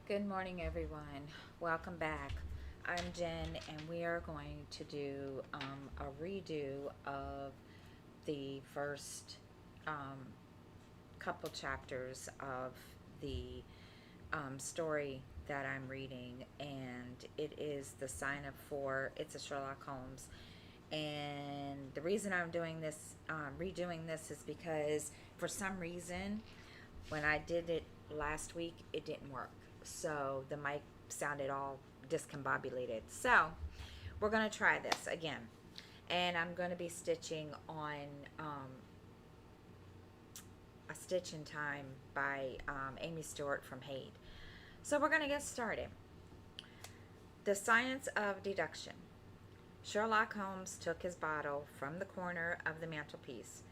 Good morning, everyone. Welcome back. I'm Jen, and we are going to do a redo of the first couple chapters of the story that I'm reading, and it is The Sign of Four. It's a Sherlock Holmes. And the reason I'm doing this, redoing this, is because for some reason, when I did it last week, it didn't work. So the mic sounded all discombobulated. So we're going to try this again. And I'm going to be stitching on A Stitch in Time by Amy Stewart from Haid. So we're going to get started. The Science of Deduction. Sherlock Holmes took his bottle from the corner of the mantelpiece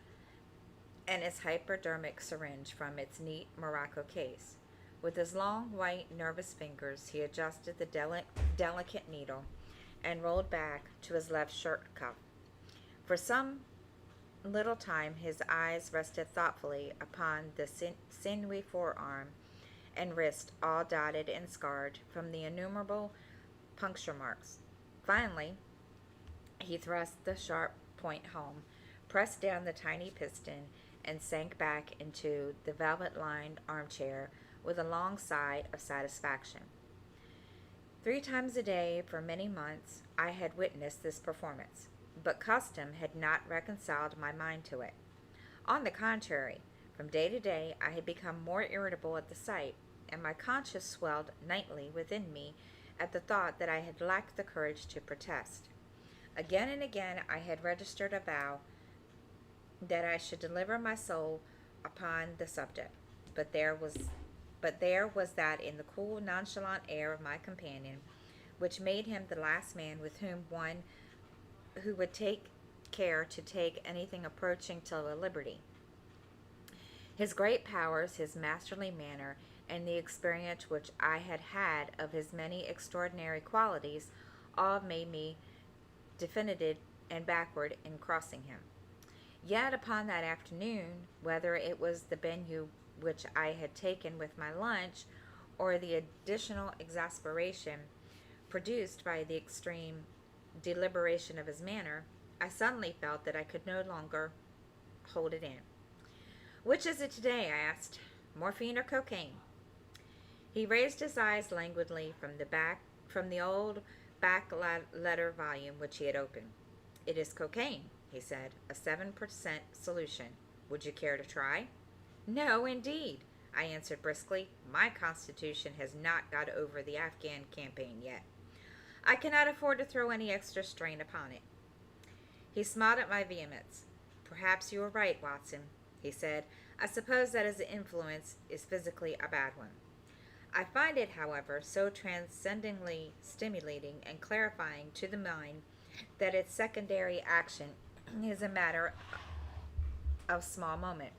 and his hypodermic syringe from its neat morocco case. With his long, white, nervous fingers, he adjusted the delicate needle and rolled back to his left shirt cuff. For some little time, his eyes rested thoughtfully upon the sinewy forearm and wrist, all dotted and scarred from the innumerable puncture marks. Finally, he thrust the sharp point home, pressed down the tiny piston, and sank back into the velvet-lined armchair with a long sigh of satisfaction. 3 times a day for many months I had witnessed this performance, but custom had not reconciled my mind to it. On the contrary, from day to day I had become more irritable at the sight, and my conscience swelled nightly within me at the thought that I had lacked the courage to protest. Again and again I had registered a vow that I should deliver my soul upon the subject, but there was that in the cool, nonchalant air of my companion which made him the last man with whom one who would take care to take anything approaching to a liberty. His great powers, his masterly manner, and the experience which I had had of his many extraordinary qualities all made me definitive and backward in crossing him. Yet upon that afternoon, whether it was the bain which I had taken with my lunch, or the additional exasperation produced by the extreme deliberation of his manner, I suddenly felt that I could no longer hold it in. "Which is it today?" I asked. "Morphine or cocaine?" He raised his eyes languidly from the old back letter volume which he had opened. "It is cocaine," he said, "a 7% solution. Would you care to try?" "No, indeed," I answered briskly. "My constitution has not got over the Afghan campaign yet. I cannot afford to throw any extra strain upon it." He smiled at my vehemence. "Perhaps you are right, Watson," he said. "I suppose that his influence is physically a bad one. I find it, however, so transcendently stimulating and clarifying to the mind that its secondary action is a matter of small moment.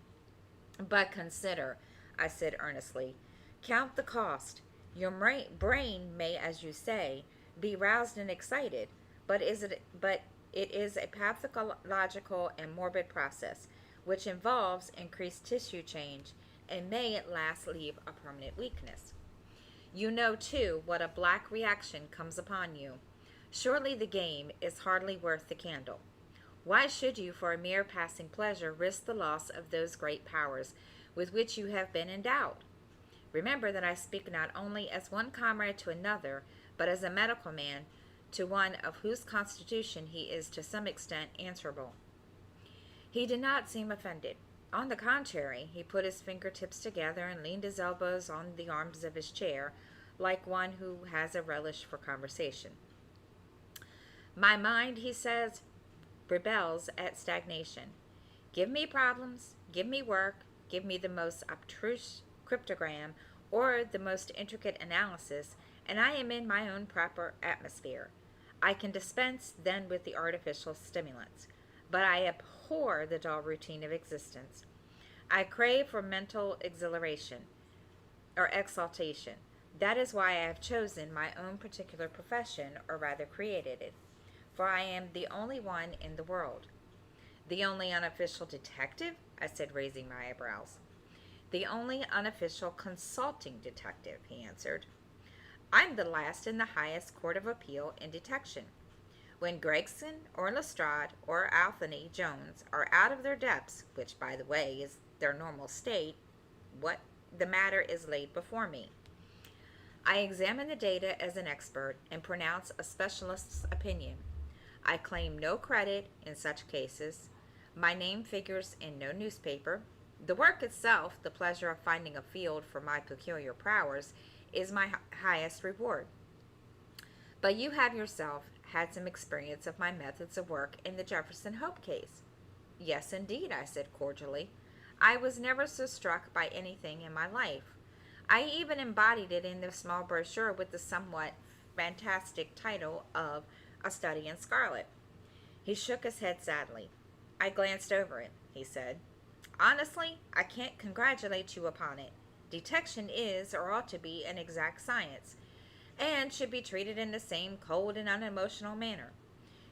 But consider," I said earnestly, "count the cost. Your brain may, as you say, be roused and excited, but it is a pathological and morbid process, which involves increased tissue change, and may at last leave a permanent weakness. You know, too, what a black reaction comes upon you. Surely the game is hardly worth the candle. Why should you, for a mere passing pleasure, risk the loss of those great powers with which you have been endowed? Remember that I speak not only as one comrade to another, but as a medical man to one of whose constitution he is to some extent answerable." He did not seem offended. On the contrary, he put his fingertips together and leaned his elbows on the arms of his chair, like one who has a relish for conversation. "My mind," he says, "rebels at stagnation. Give me problems, give me work, give me the most abstruse cryptogram or the most intricate analysis, and I am in my own proper atmosphere. I can dispense then with the artificial stimulants, but I abhor the dull routine of existence. I crave for mental exhilaration or exaltation. That is why I have chosen my own particular profession, or rather created it, for I am the only one in the world." "The only unofficial detective?" I said, raising my eyebrows. "The only unofficial consulting detective," he answered. I'm the last and the highest court of appeal in detection. When Gregson or Lestrade or Anthony Jones are out of their depths, which, by the way, is their normal state, what the matter is laid before me. I examine the data as an expert and pronounce a specialist's opinion. I claim no credit in such cases. My name figures in no newspaper. The work itself, the pleasure of finding a field for my peculiar prowess, is my highest reward. But you have yourself had some experience of my methods of work in the Jefferson Hope case. Yes, indeed, I said cordially. I was never so struck by anything in my life. I even embodied it in the small brochure with the somewhat fantastic title of A Study in Scarlet. He shook his head sadly. I glanced over it, he said. Honestly, I can't congratulate you upon it. Detection is, or ought to be, an exact science, and should be treated in the same cold and unemotional manner.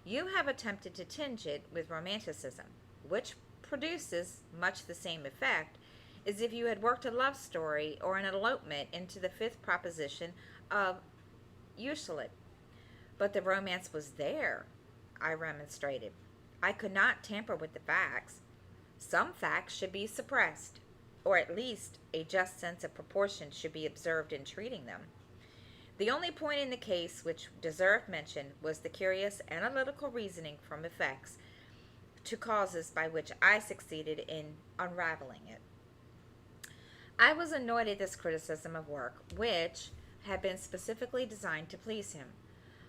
You have attempted to tinge it with romanticism, which produces much the same effect as if you had worked a love story or an elopement into the fifth proposition of Euclid. But the romance was there, I remonstrated. I could not tamper with the facts. Some facts should be suppressed, or at least a just sense of proportion should be observed in treating them. The only point in the case which deserved mention was the curious analytical reasoning from effects to causes by which I succeeded in unraveling it. I was annoyed at this criticism of work, which had been specifically designed to please him.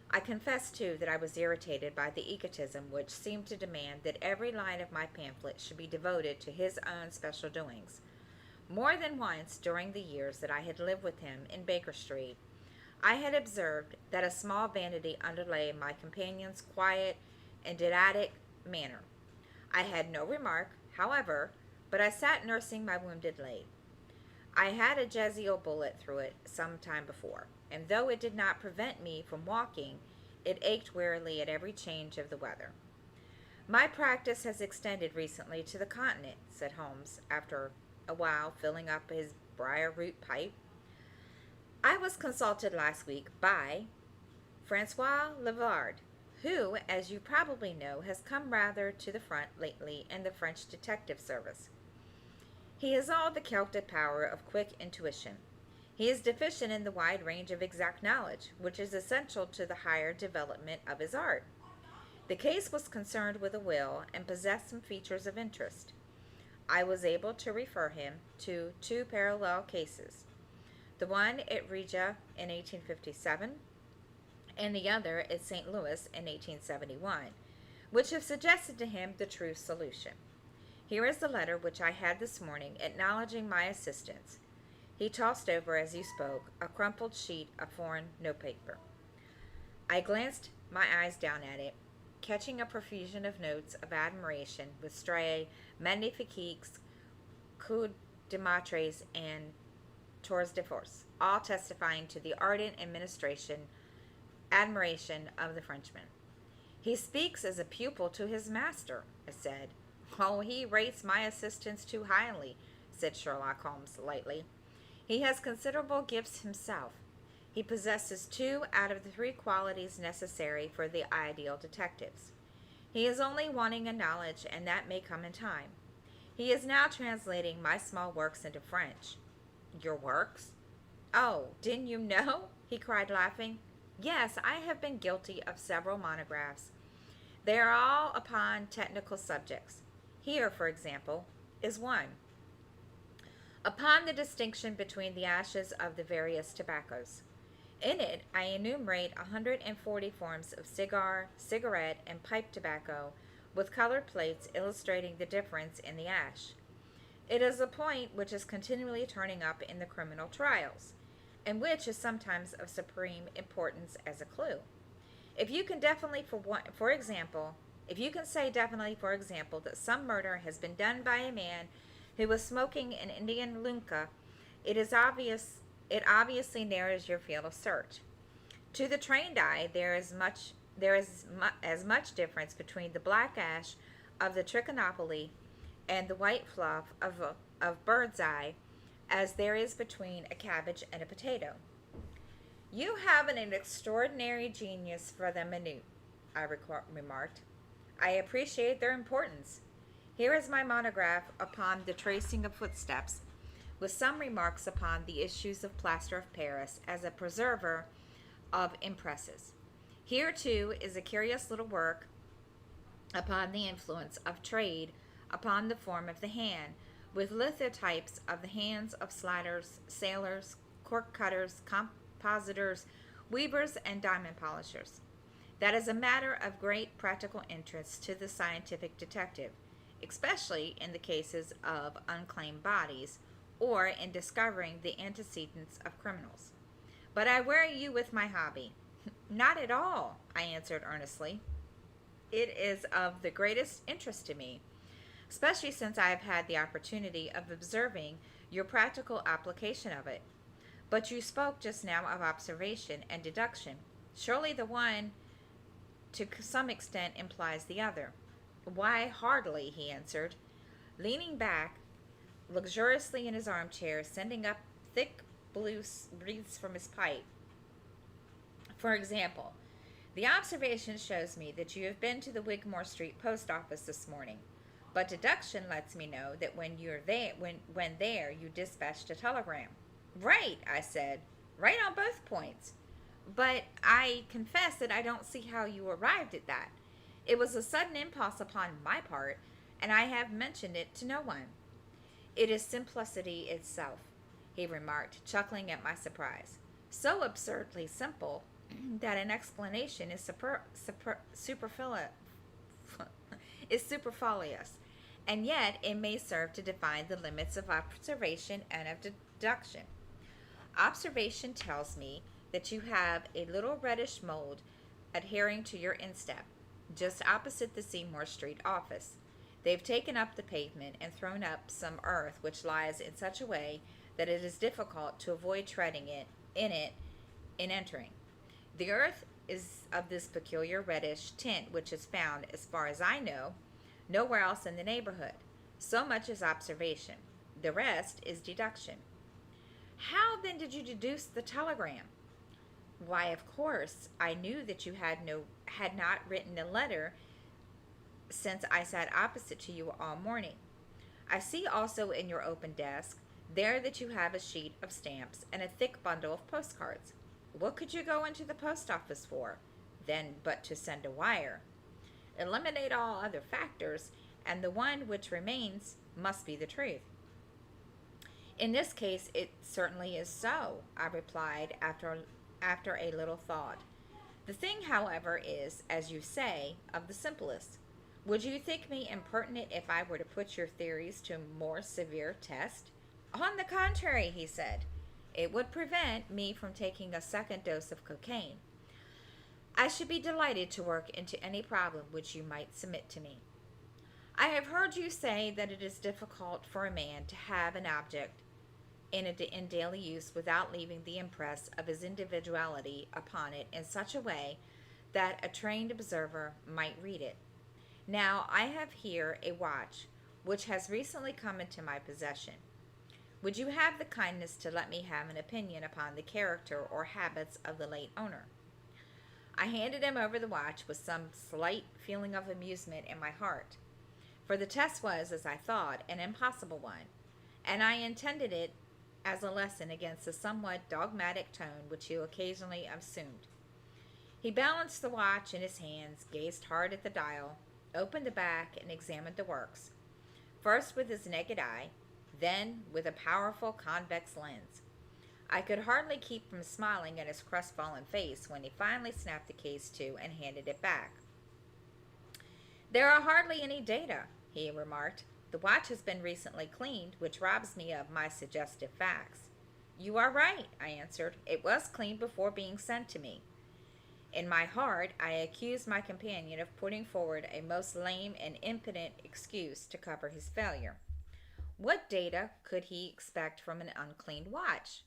I confess, too, that I was irritated by the egotism which seemed to demand that every line of my pamphlet should be devoted to his own special doings. More than once during the years that I had lived with him in Baker Street, I had observed that a small vanity underlay my companion's quiet and didactic manner. I had no remark, however, but I sat nursing my wounded leg. I had a Jezail bullet through it some time before, and though it did not prevent me from walking, it ached wearily at every change of the weather. My practice has extended recently to the continent, said Holmes, after a while filling up his briar-root pipe. I was consulted last week by Francois Levard, who, as you probably know, has come rather to the front lately in the French detective service. He has all the Celtic power of quick intuition. He is deficient in the wide range of exact knowledge, which is essential to the higher development of his art. The case was concerned with a will and possessed some features of interest. I was able to refer him to two parallel cases, the one at Riga in 1857 and the other at St. Louis in 1871, which have suggested to him the true solution. Here is the letter which I had this morning acknowledging my assistance. He tossed over, as he spoke, a crumpled sheet of foreign notepaper. I glanced my eyes down at it, catching a profusion of notes of admiration with stray magnifiques, coups de maître, and tours de force, all testifying to the ardent admiration of the Frenchman. He speaks as a pupil to his master, I said. Oh, he rates my assistance too highly, said Sherlock Holmes lightly. He has considerable gifts himself. He possesses 2 out of the 3 qualities necessary for the ideal detectives. He is only wanting a knowledge, and that may come in time. He is now translating my small works into French. Your works? Oh, didn't you know? He cried, laughing. Yes, I have been guilty of several monographs. They are all upon technical subjects. Here, for example, is one. Upon the distinction between the ashes of the various tobaccos. In it, I enumerate 140 forms of cigar, cigarette, and pipe tobacco, with colored plates illustrating the difference in the ash. It is a point which is continually turning up in the criminal trials, and which is sometimes of supreme importance as a clue. If you can say definitely, for example, that some murder has been done by a man who was smoking an Indian lunka, it obviously narrows your field of search. To the trained eye, there is as much difference between the black ash of the trichinopoly and the white fluff of bird's eye as there is between a cabbage and a potato. You have an extraordinary genius for the minute, I remarked. I appreciate their importance. Here is my monograph upon the tracing of footsteps, with some remarks upon the issues of plaster of Paris as a preserver of impresses. Here, too, is a curious little work upon the influence of trade upon the form of the hand, with lithotypes of the hands of sliders, sailors, cork cutters, compositors, weavers, and diamond polishers. That is a matter of great practical interest to the scientific detective, especially in the cases of unclaimed bodies or in discovering the antecedents of criminals. But I weary you with my hobby. Not at all, I answered earnestly. It is of the greatest interest to me, especially since I have had the opportunity of observing your practical application of it. But you spoke just now of observation and deduction. Surely the one, to some extent, implies the other. Why, hardly, he answered, leaning back luxuriously in his armchair, sending up thick blue wreaths from his pipe. For example, the observation shows me that you have been to the Wigmore Street post office this morning, but deduction lets me know that when there you dispatched a telegram. Right, I said, right on both points. But I confess that I don't see how you arrived at that. It was a sudden impulse upon my part, and I have mentioned it to no one. It is simplicity itself, he remarked, chuckling at my surprise. So absurdly simple that an explanation is superfluous, and yet it may serve to define the limits of observation and of deduction. Observation tells me that you have a little reddish mold adhering to your instep, just opposite the Seymour Street office. They've taken up the pavement and thrown up some earth which lies in such a way that it is difficult to avoid treading in entering. The earth is of this peculiar reddish tint which is found, as far as I know, nowhere else in the neighborhood. So much is observation. The rest is deduction. How then did you deduce the telegram? Why, of course, I knew that you had not written a letter since I sat opposite to you all morning. I see also in your open desk there that you have a sheet of stamps and a thick bundle of postcards. What could you go into the post office for, then, but to send a wire? Eliminate all other factors, and the one which remains must be the truth. In this case, it certainly is so, I replied after a little thought. The thing, however, is, as you say, of the simplest. Would you think me impertinent if I were to put your theories to a more severe test? On the contrary, he said, it would prevent me from taking a second dose of cocaine. I should be delighted to work into any problem which you might submit to me. I have heard you say that it is difficult for a man to have an object in daily use without leaving the impress of his individuality upon it in such a way that a trained observer might read it. Now, I have here a watch which has recently come into my possession. Would you have the kindness to let me have an opinion upon the character or habits of the late owner? I handed him over the watch with some slight feeling of amusement in my heart, for the test was, as I thought, an impossible one, and I intended it as a lesson against the somewhat dogmatic tone which he occasionally assumed. He balanced the watch in his hands, gazed hard at the dial, opened the back, and examined the works, first with his naked eye, then with a powerful convex lens. I could hardly keep from smiling at his crestfallen face when he finally snapped the case to and handed it back. There are hardly any data, he remarked. The watch has been recently cleaned, which robs me of my suggestive facts. You are right, I answered. It was cleaned before being sent to me. In my heart, I accused my companion of putting forward a most lame and impotent excuse to cover his failure. What data could he expect from an uncleaned watch?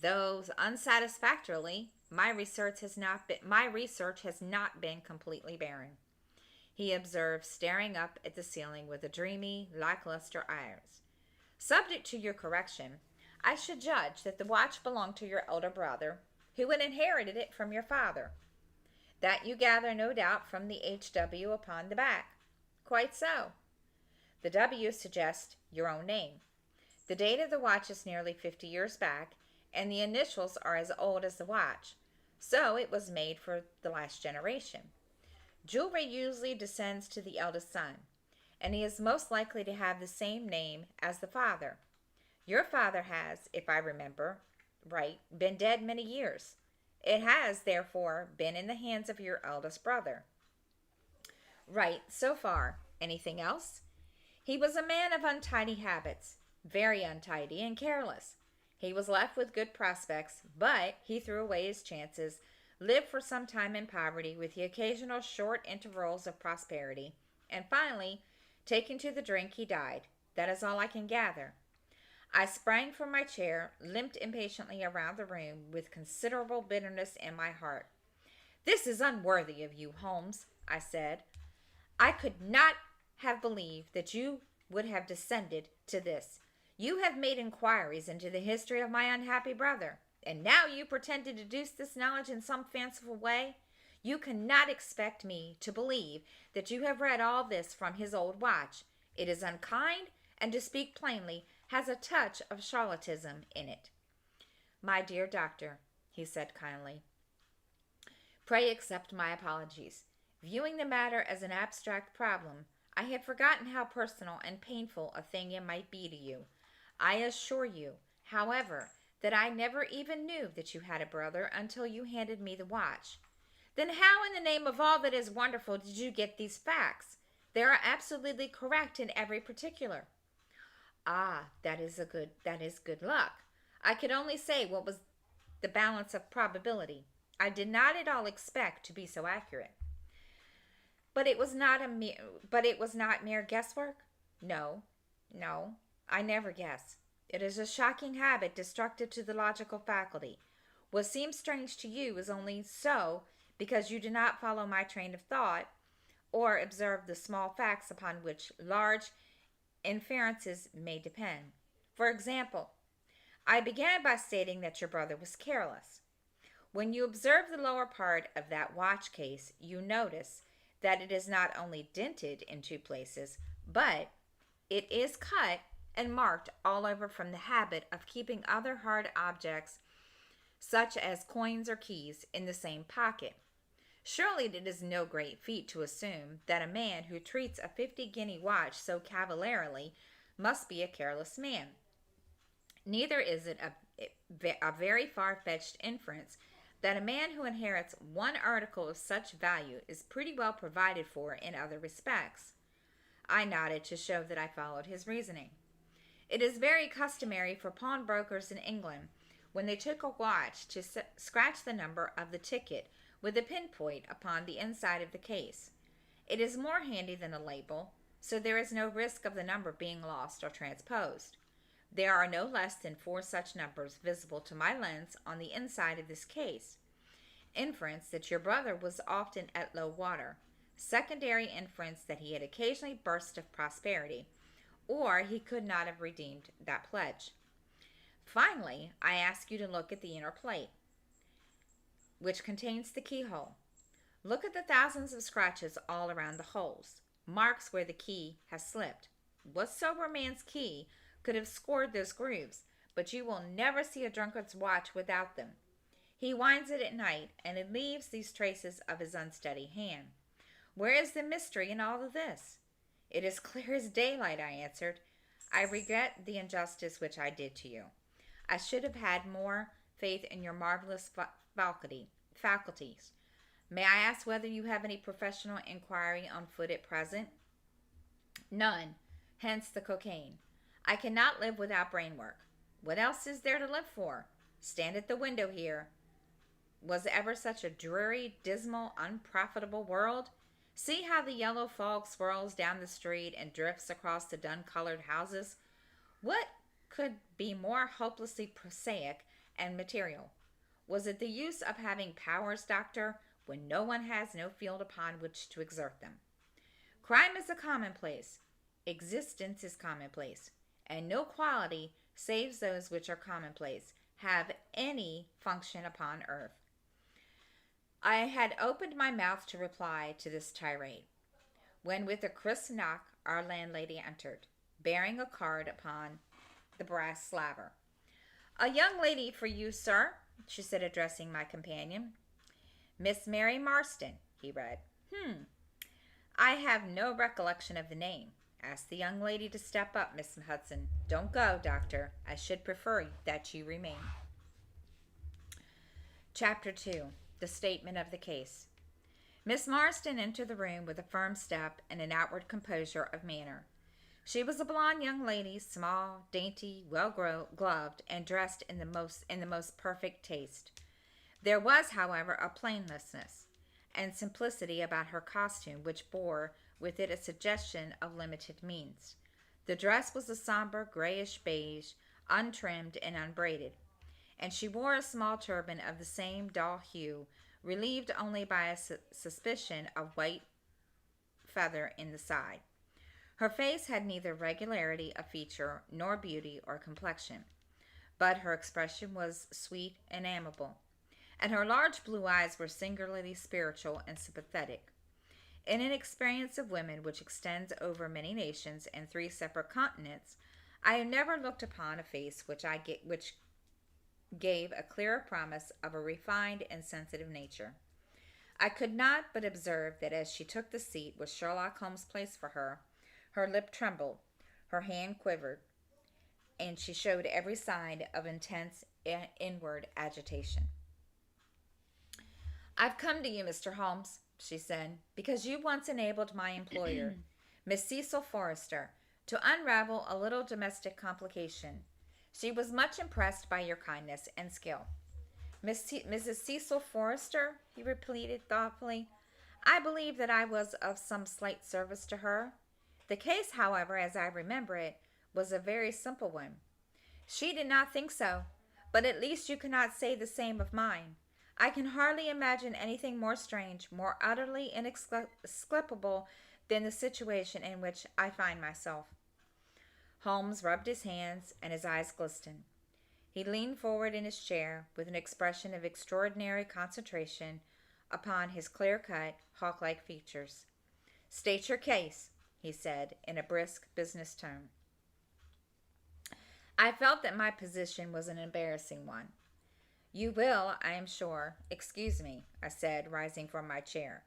Though unsatisfactorily, my research has not been completely barren, he observed, staring up at the ceiling with a dreamy, lackluster eyes. Subject to your correction, I should judge that the watch belonged to your elder brother, who had inherited it from your father. That you gather, no doubt, from the HW upon the back. Quite so. The W suggests your own name. The date of the watch is nearly 50 years back, and the initials are as old as the watch, so it was made for the last generation. Jewelry usually descends to the eldest son, and he is most likely to have the same name as the father. Your father has, if I remember right, been dead many years. It has, therefore, been in the hands of your eldest brother. Right, so far. Anything else? He was a man of untidy habits, very untidy and careless. He was left with good prospects, but he threw away his chances, lived for some time in poverty with the occasional short intervals of prosperity, and finally, taking to the drink, he died. That is all I can gather. I sprang from my chair, limped impatiently around the room with considerable bitterness in my heart. "This is unworthy of you, Holmes," I said. "I could not have believed that you would have descended to this. You have made inquiries into the history of my unhappy brother, and now you pretend to deduce this knowledge in some fanciful way. You cannot expect me to believe that you have read all this from his old watch. It is unkind, and to speak plainly, has a touch of charlatanism in it." "My dear doctor," he said kindly, "pray accept my apologies. Viewing the matter as an abstract problem, I had forgotten how personal and painful a thing it might be to you. I assure you, however, that I never even knew that you had a brother until you handed me the watch." "Then how in the name of all that is wonderful did you get these facts? They are absolutely correct in every particular." "Ah, that is good luck. I could only say what was the balance of probability. I did not at all expect to be so accurate." But it was not mere guesswork?" No, I never guess. It is a shocking habit destructive to the logical faculty. What seems strange to you is only so because you do not follow my train of thought, or observe the small facts upon which large inferences may depend. For example, I began by stating that your brother was careless. When you observe the lower part of that watch case, you notice that it is not only dented in 2 places, but it is cut and marked all over from the habit of keeping other hard objects, such as coins or keys, in the same pocket. Surely it is no great feat to assume that a man who treats a 50-guinea watch so cavalierly must be a careless man. Neither is it a very far-fetched inference that a man who inherits one article of such value is pretty well provided for in other respects. I nodded to show that I followed his reasoning. It is very customary for pawnbrokers in England, when they took a watch, to scratch the number of the ticket with a pinpoint upon the inside of the case. It is more handy than a label, so there is no risk of the number being lost or transposed. There are no less than 4 such numbers visible to my lens on the inside of this case. Inference that your brother was often at low water. Secondary inference that he had occasionally bursts of prosperity, or he could not have redeemed that pledge. Finally, I ask you to look at the inner plate, which contains the keyhole. Look at the thousands of scratches all around the holes, marks where the key has slipped. What sober man's key could have scored those grooves? But you will never see a drunkard's watch without them. He winds it at night, and it leaves these traces of his unsteady hand. Where is the mystery in all of this? It is clear as daylight, I answered. I regret the injustice which I did to you. I should have had more faith in your marvelous faculties. May I ask whether you have any professional inquiry on foot at present? None, hence the cocaine. I cannot live without brain work. What else is there to live for? Stand at the window here. Was ever such a dreary, dismal, unprofitable world? See how the yellow fog swirls down the street and drifts across the dun-colored houses. What could be more hopelessly prosaic and material? Was it the use of having powers, doctor, when no one has no field upon which to exert them? Crime is a commonplace. Existence is commonplace. And no quality saves those which are commonplace. have any function upon earth. I had opened my mouth to reply to this tirade, when with a crisp knock our landlady entered, bearing a card upon the brass slaver. "A young lady for you, sir," she said, addressing my companion. "Miss Mary Marston," he read. "I have no recollection of the name. Ask the young lady to step up, Miss Hudson. Don't go, doctor. I should prefer that you remain." Chapter 2. The Statement of the Case. Miss Marston entered the room with a firm step and an outward composure of manner. She was a blonde young lady, small, dainty, well-gloved, and dressed in the most perfect taste. There was, however, a plainness and simplicity about her costume which bore with it a suggestion of limited means. The dress was a somber grayish beige, untrimmed and unbraided, and she wore a small turban of the same dull hue, relieved only by a suspicion of white feather in the side. Her face had neither regularity of feature nor beauty or complexion, but her expression was sweet and amiable, and her large blue eyes were singularly spiritual and sympathetic. In an experience of women which extends over many nations and 3 separate continents, I have never looked upon a face which gave a clearer promise of a refined and sensitive nature. I could not but observe that as she took the seat which Sherlock Holmes placed for her, her lip trembled, her hand quivered, and she showed every sign of intense inward agitation. "I've come to you, Mr. Holmes," she said, "because you once enabled my employer, Miss Cecil Forrester, to unravel a little domestic complication. She was much impressed by your kindness and skill." Mrs. Cecil Forrester," he repeated thoughtfully. "I believe that I was of some slight service to her. The case, however, as I remember it, was a very simple one." "She did not think so, but at least you cannot say the same of mine. I can hardly imagine anything more strange, more utterly inexplicable than the situation in which I find myself." Holmes rubbed his hands and his eyes glistened. He leaned forward in his chair with an expression of extraordinary concentration upon his clear-cut, hawk-like features. "State your case," he said in a brisk business tone. I felt that my position was an embarrassing one. "You will, I am sure, excuse me," I said, rising from my chair.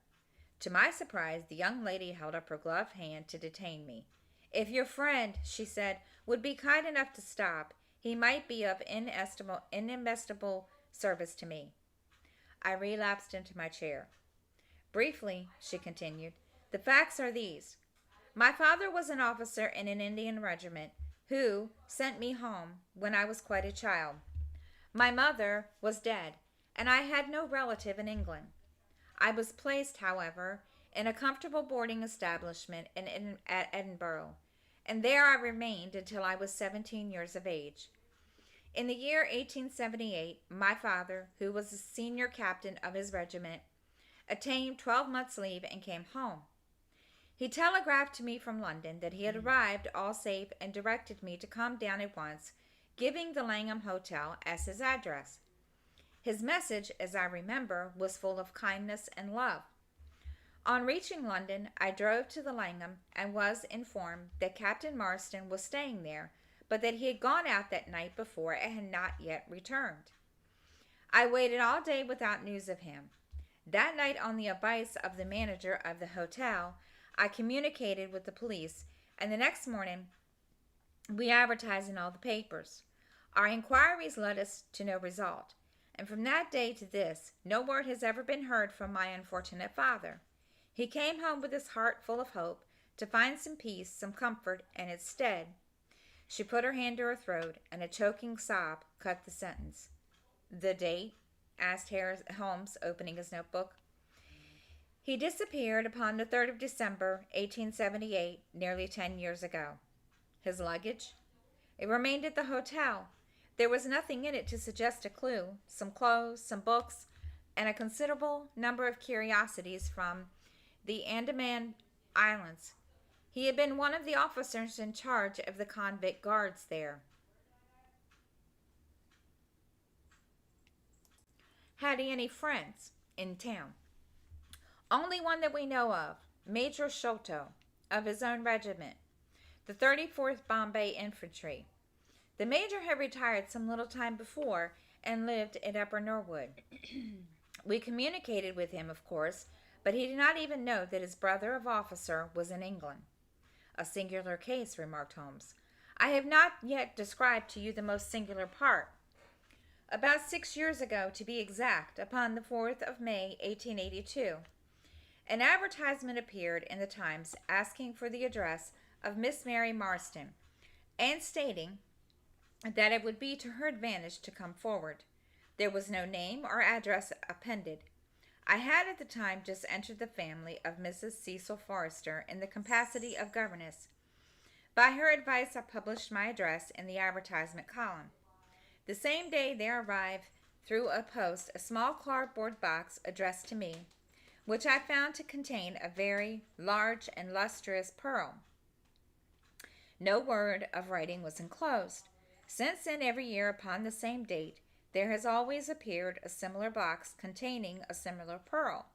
To my surprise, the young lady held up her gloved hand to detain me. "If your friend," she said, "would be kind enough to stop, he might be of inestimable service to me." I relapsed into my chair. "Briefly," she continued, "the facts are these. My father was an officer in an Indian regiment who sent me home when I was quite a child. My mother was dead, and I had no relative in England. I was placed, however, in a comfortable boarding establishment at Edinburgh, and there I remained until I was 17 years of age. In the year 1878, my father, who was the senior captain of his regiment, obtained 12 months' leave and came home. He telegraphed to me from London that he had arrived all safe and directed me to come down at once, giving the Langham Hotel as his address. His message, as I remember, was full of kindness and love. On reaching London, I drove to the Langham and was informed that Captain Marston was staying there, but that he had gone out that night before and had not yet returned. I waited all day without news of him. That night, on the advice of the manager of the hotel, I communicated with the police, and the next morning we advertised in all the papers. Our inquiries led us to no result, and from that day to this, no word has ever been heard from my unfortunate father. He came home with his heart full of hope, to find some peace, some comfort, and instead—" She put her hand to her throat, and a choking sob cut the sentence. "The date?" asked Holmes, opening his notebook. "He disappeared upon the 3rd of December, 1878, nearly 10 years ago." "His luggage?" "It remained at the hotel. There was nothing in it to suggest a clue. Some clothes, some books, and a considerable number of curiosities from the Andaman Islands. He had been one of the officers in charge of the convict guards there." Had he any friends in town? Only one that we know of, Major Sholto, of his own regiment, the 34th Bombay Infantry. The major had retired some little time before and lived in Upper Norwood. We communicated with him, of course, but he did not even know that his brother of officer was in England. A singular case, remarked Holmes. I have not yet described to you the most singular part. About 6 years ago, to be exact, upon the 4th of May, 1882, an advertisement appeared in the Times asking for the address of Miss Mary Marston, and stating that it would be to her advantage to come forward. There was no name or address appended. I had at the time just entered the family of Mrs. Cecil Forrester in the capacity of governess. By her advice, I published my address in the advertisement column. The same day there arrived through a post a small cardboard box addressed to me, which I found to contain a very large and lustrous pearl. No word of writing was enclosed. Since then, every year upon the same date, there has always appeared a similar box containing a similar pearl,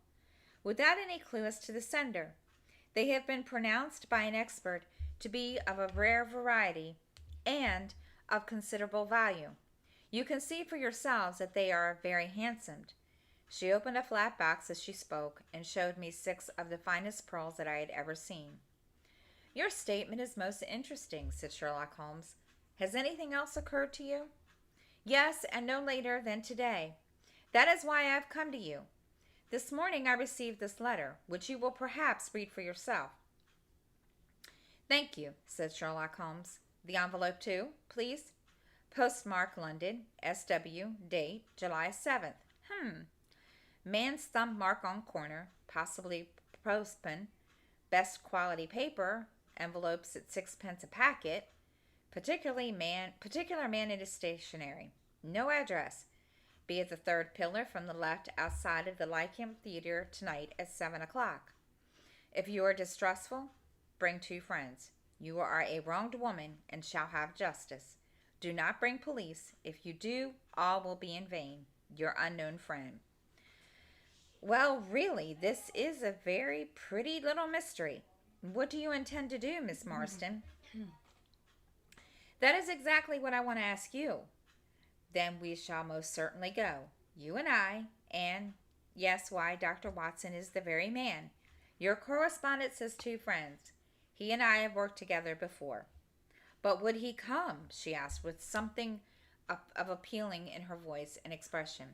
without any clue as to the sender. They have been pronounced by an expert to be of a rare variety and of considerable value. You can see for yourselves that they are very handsome. She opened a flat box as she spoke and showed me 6 of the finest pearls that I had ever seen. Your statement is most interesting, said Sherlock Holmes. Has anything else occurred to you? Yes, and no later than today. That is why I have come to you. This morning I received this letter, which you will perhaps read for yourself. Thank you, said Sherlock Holmes. The envelope too, please. Postmark London, S.W., date July 7th. Man's thumb mark on corner, possibly postman. Best quality paper, envelopes at 6 pence a packet. Particular man it is stationery. No address. Be at the 3rd pillar from the left outside of the Lyceum Theatre tonight at 7 o'clock. If you are distrustful, bring 2 friends. You are a wronged woman and shall have justice. Do not bring police. If you do, all will be in vain. Your unknown friend. Well, really, this is a very pretty little mystery. What do you intend to do, Miss Marston? That is exactly what I want to ask you. Then we shall most certainly go, you and I, and yes, why, Dr. Watson is the very man. Your correspondent says 2 friends. He and I have worked together before. But would he come? She asked with something of appealing in her voice and expression.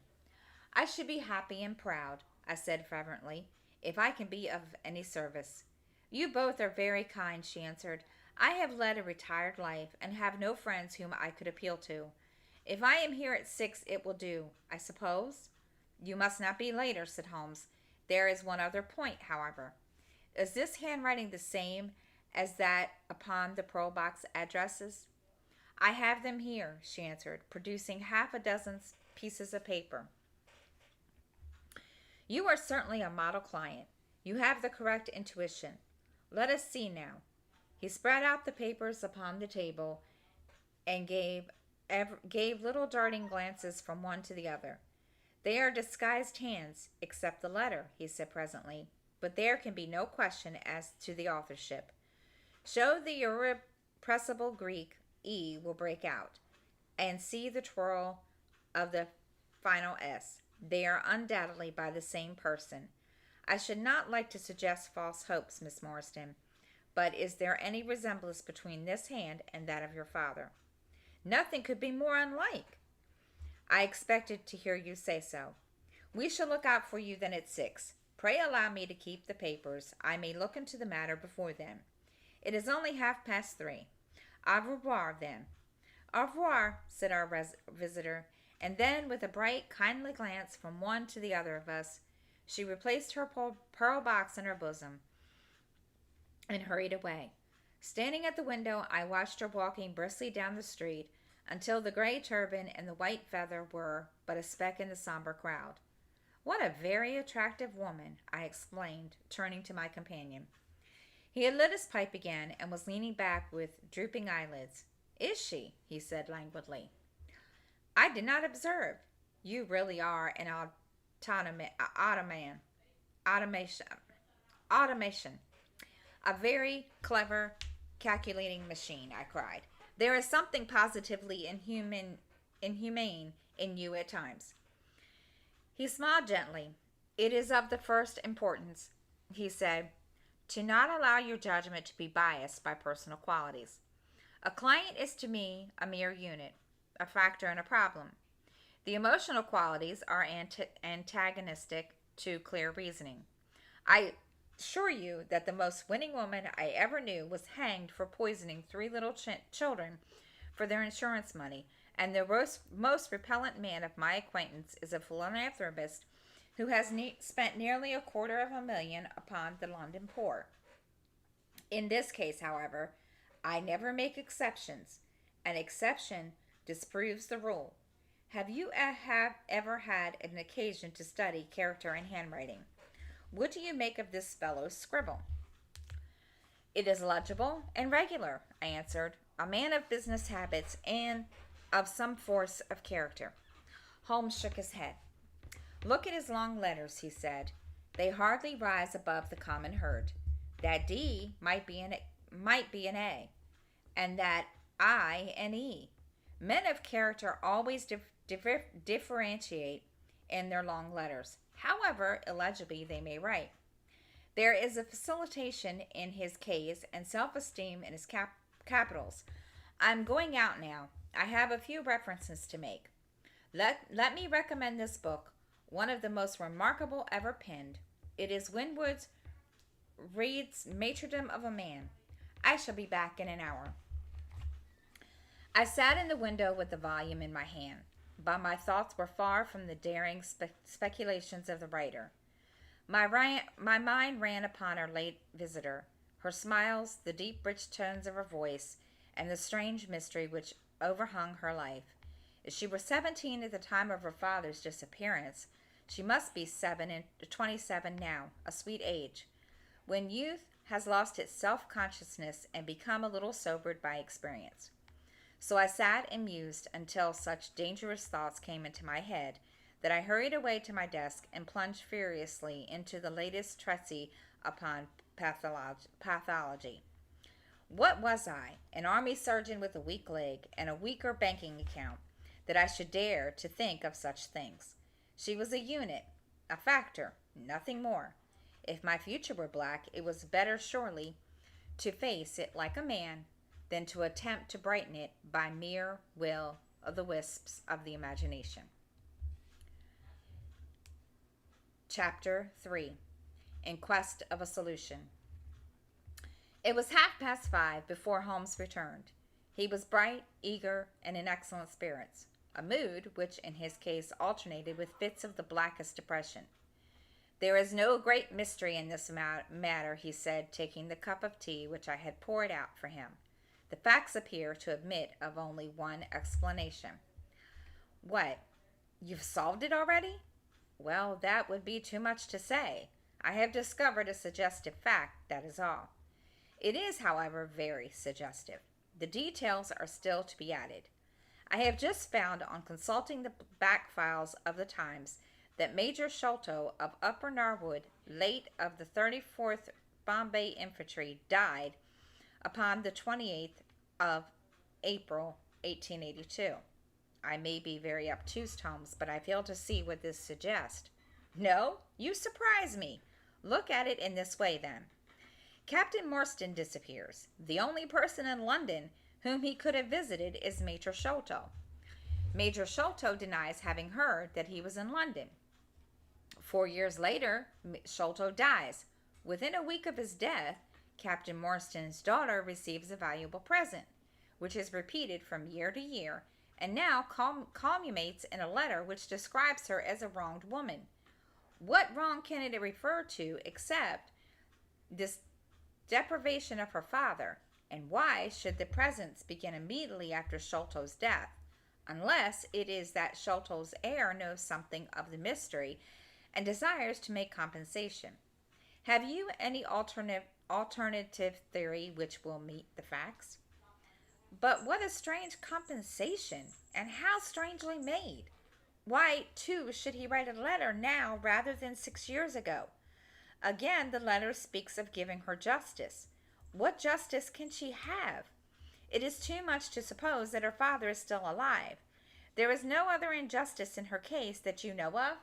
I should be happy and proud, I said fervently, if I can be of any service. You both are very kind, she answered. I have led a retired life and have no friends whom I could appeal to. If I am here at 6, it will do, I suppose. You must not be later, said Holmes. There is one other point, however. Is this handwriting the same as that upon the pearl box addresses? I have them here, she answered, producing half a dozen pieces of paper. You are certainly a model client. You have the correct intuition. Let us see now. He spread out the papers upon the table and gave little darting glances from one to the other. They are disguised hands, except the letter, he said presently, but there can be no question as to the authorship. Show the irrepressible Greek E will break out, and see the twirl of the final S. They are undoubtedly by the same person. I should not like to suggest false hopes, Miss Marston, but is there any resemblance between this hand and that of your father? Nothing could be more unlike. I expected to hear you say so. We shall look out for you then at 6. Pray allow me to keep the papers. I may look into the matter before then. It is only 3:30. Au revoir, then. Au revoir, said our visitor, and then, with a bright, kindly glance from one to the other of us, she replaced her pearl box in her bosom and hurried away. Standing at the window, I watched her walking briskly down the street until the gray turban and the white feather were but a speck in the somber crowd. What a very attractive woman, I exclaimed, turning to my companion. He had lit his pipe again and was leaning back with drooping eyelids. Is she? He said languidly. I did not observe. You really are an automan, automation, automation. A very clever calculating machine, I cried. There is something positively inhumane in you at times. He smiled gently. It is of the first importance, he said, to not allow your judgment to be biased by personal qualities. A client is to me a mere unit, a factor in a problem. The emotional qualities are antagonistic to clear reasoning. I assure you that the most winning woman I ever knew was hanged for poisoning three little children for their insurance money, and the most repellent man of my acquaintance is a philanthropist who has spent nearly $250,000 upon the London poor. In this case, however, I never make exceptions. An exception disproves the rule. Have you ever had an occasion to study character and handwriting? What do you make of this fellow's scribble? It is legible and regular, I answered, a man of business habits and of some force of character. Holmes shook his head. Look at his long letters, he said. They hardly rise above the common herd. That D might be an A, and that I an E. Men of character always differentiate in their long letters, however illegibly they may write. There is a facilitation in his K's and self-esteem in his capitals. I'm going out now. I have a few references to make. Let me recommend this book, one of the most remarkable ever penned. It is Winwood's Reed's Martyrdom of a Man. I shall be back in an hour. I sat in the window with the volume in my hand, but my thoughts were far from the daring speculations of the writer. My mind ran upon our late visitor, her smiles, the deep, rich tones of her voice, and the strange mystery which overhung her life. If she were 17 at the time of her father's disappearance, she must be 27 now, a sweet age, when youth has lost its self-consciousness and become a little sobered by experience. So I sat and mused until such dangerous thoughts came into my head that I hurried away to my desk and plunged furiously into the latest treatise upon pathology. What was I, an army surgeon with a weak leg and a weaker banking account, that I should dare to think of such things? She was a unit, a factor, nothing more. If my future were black, it was better surely to face it like a man than to attempt to brighten it by mere will of the wisps of the imagination. Chapter 3. In Quest of a Solution. It was 5:30 before Holmes returned. He was bright, eager, and in excellent spirits, a mood which in his case alternated with fits of the blackest depression. There is no great mystery in this matter, he said, taking the cup of tea which I had poured out for him. The facts appear to admit of only one explanation. What? You've solved it already? Well, that would be too much to say. I have discovered a suggestive fact, that is all. It is, however, very suggestive. The details are still to be added. I have just found on consulting the back files of the Times that Major Sholto of Upper Norwood, late of the 34th Bombay Infantry, died upon the 28th of April, 1882. I may be very obtuse, Holmes, but I fail to see what this suggests. No? You surprise me. Look at it in this way, then. Captain Morstan disappears. The only person in London whom he could have visited is Major Sholto. Major Sholto denies having heard that he was in London. 4 years later, Sholto dies. Within a week of his death, Captain Morstan's daughter receives a valuable present, which is repeated from year to year, and now culminates in a letter which describes her as a wronged woman. What wrong can it refer to except this deprivation of her father, and why should the presents begin immediately after Sholto's death, unless it is that Sholto's heir knows something of the mystery and desires to make compensation? Have you any alternative theory which will meet the facts? But what a strange compensation, and how strangely made! Why, too, should he write a letter now rather than 6 years ago? Again, the letter speaks of giving her justice. What justice can she have? It is too much to suppose that her father is still alive. There is no other injustice in her case that you know of?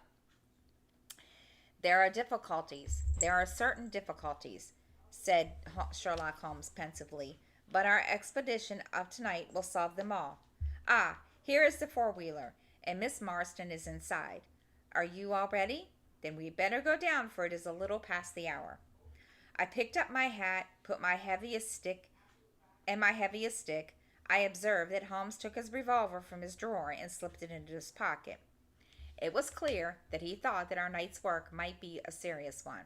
There are difficulties. There are certain difficulties, said Sherlock Holmes pensively, but our expedition of tonight will solve them all. Ah, here is the four-wheeler, and Miss Marston is inside. Are you all ready? Then we'd better go down, for it is a little past the hour. I picked up my hat, put my heaviest stick, I observed that Holmes took his revolver from his drawer and slipped it into his pocket. It was clear that he thought that our night's work might be a serious one.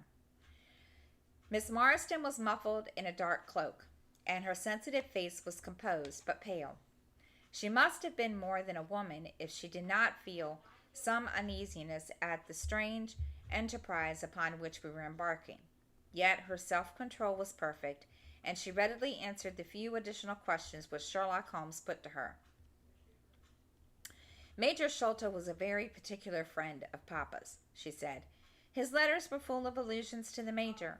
Miss Marston was muffled in a dark cloak, and her sensitive face was composed but pale. She must have been more than a woman if she did not feel some uneasiness at the strange enterprise upon which we were embarking. Yet her self-control was perfect, and she readily answered the few additional questions which Sherlock Holmes put to her. Major Sholto was a very particular friend of Papa's, she said. His letters were full of allusions to the Major.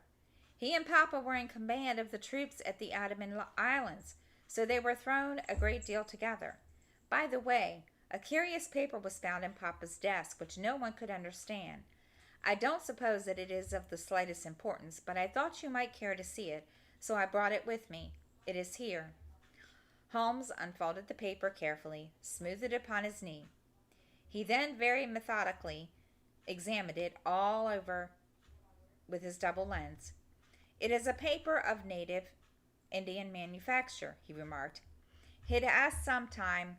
He and Papa were in command of the troops at the Andaman Islands, so they were thrown a great deal together. By the way, a curious paper was found in Papa's desk which no one could understand. I don't suppose that it is of the slightest importance, but I thought you might care to see it, so I brought it with me. It is here. Holmes unfolded the paper carefully, smoothed it upon his knee. He then very methodically examined it all over with his double lens. It is a paper of native Indian manufacture, he remarked. It has sometime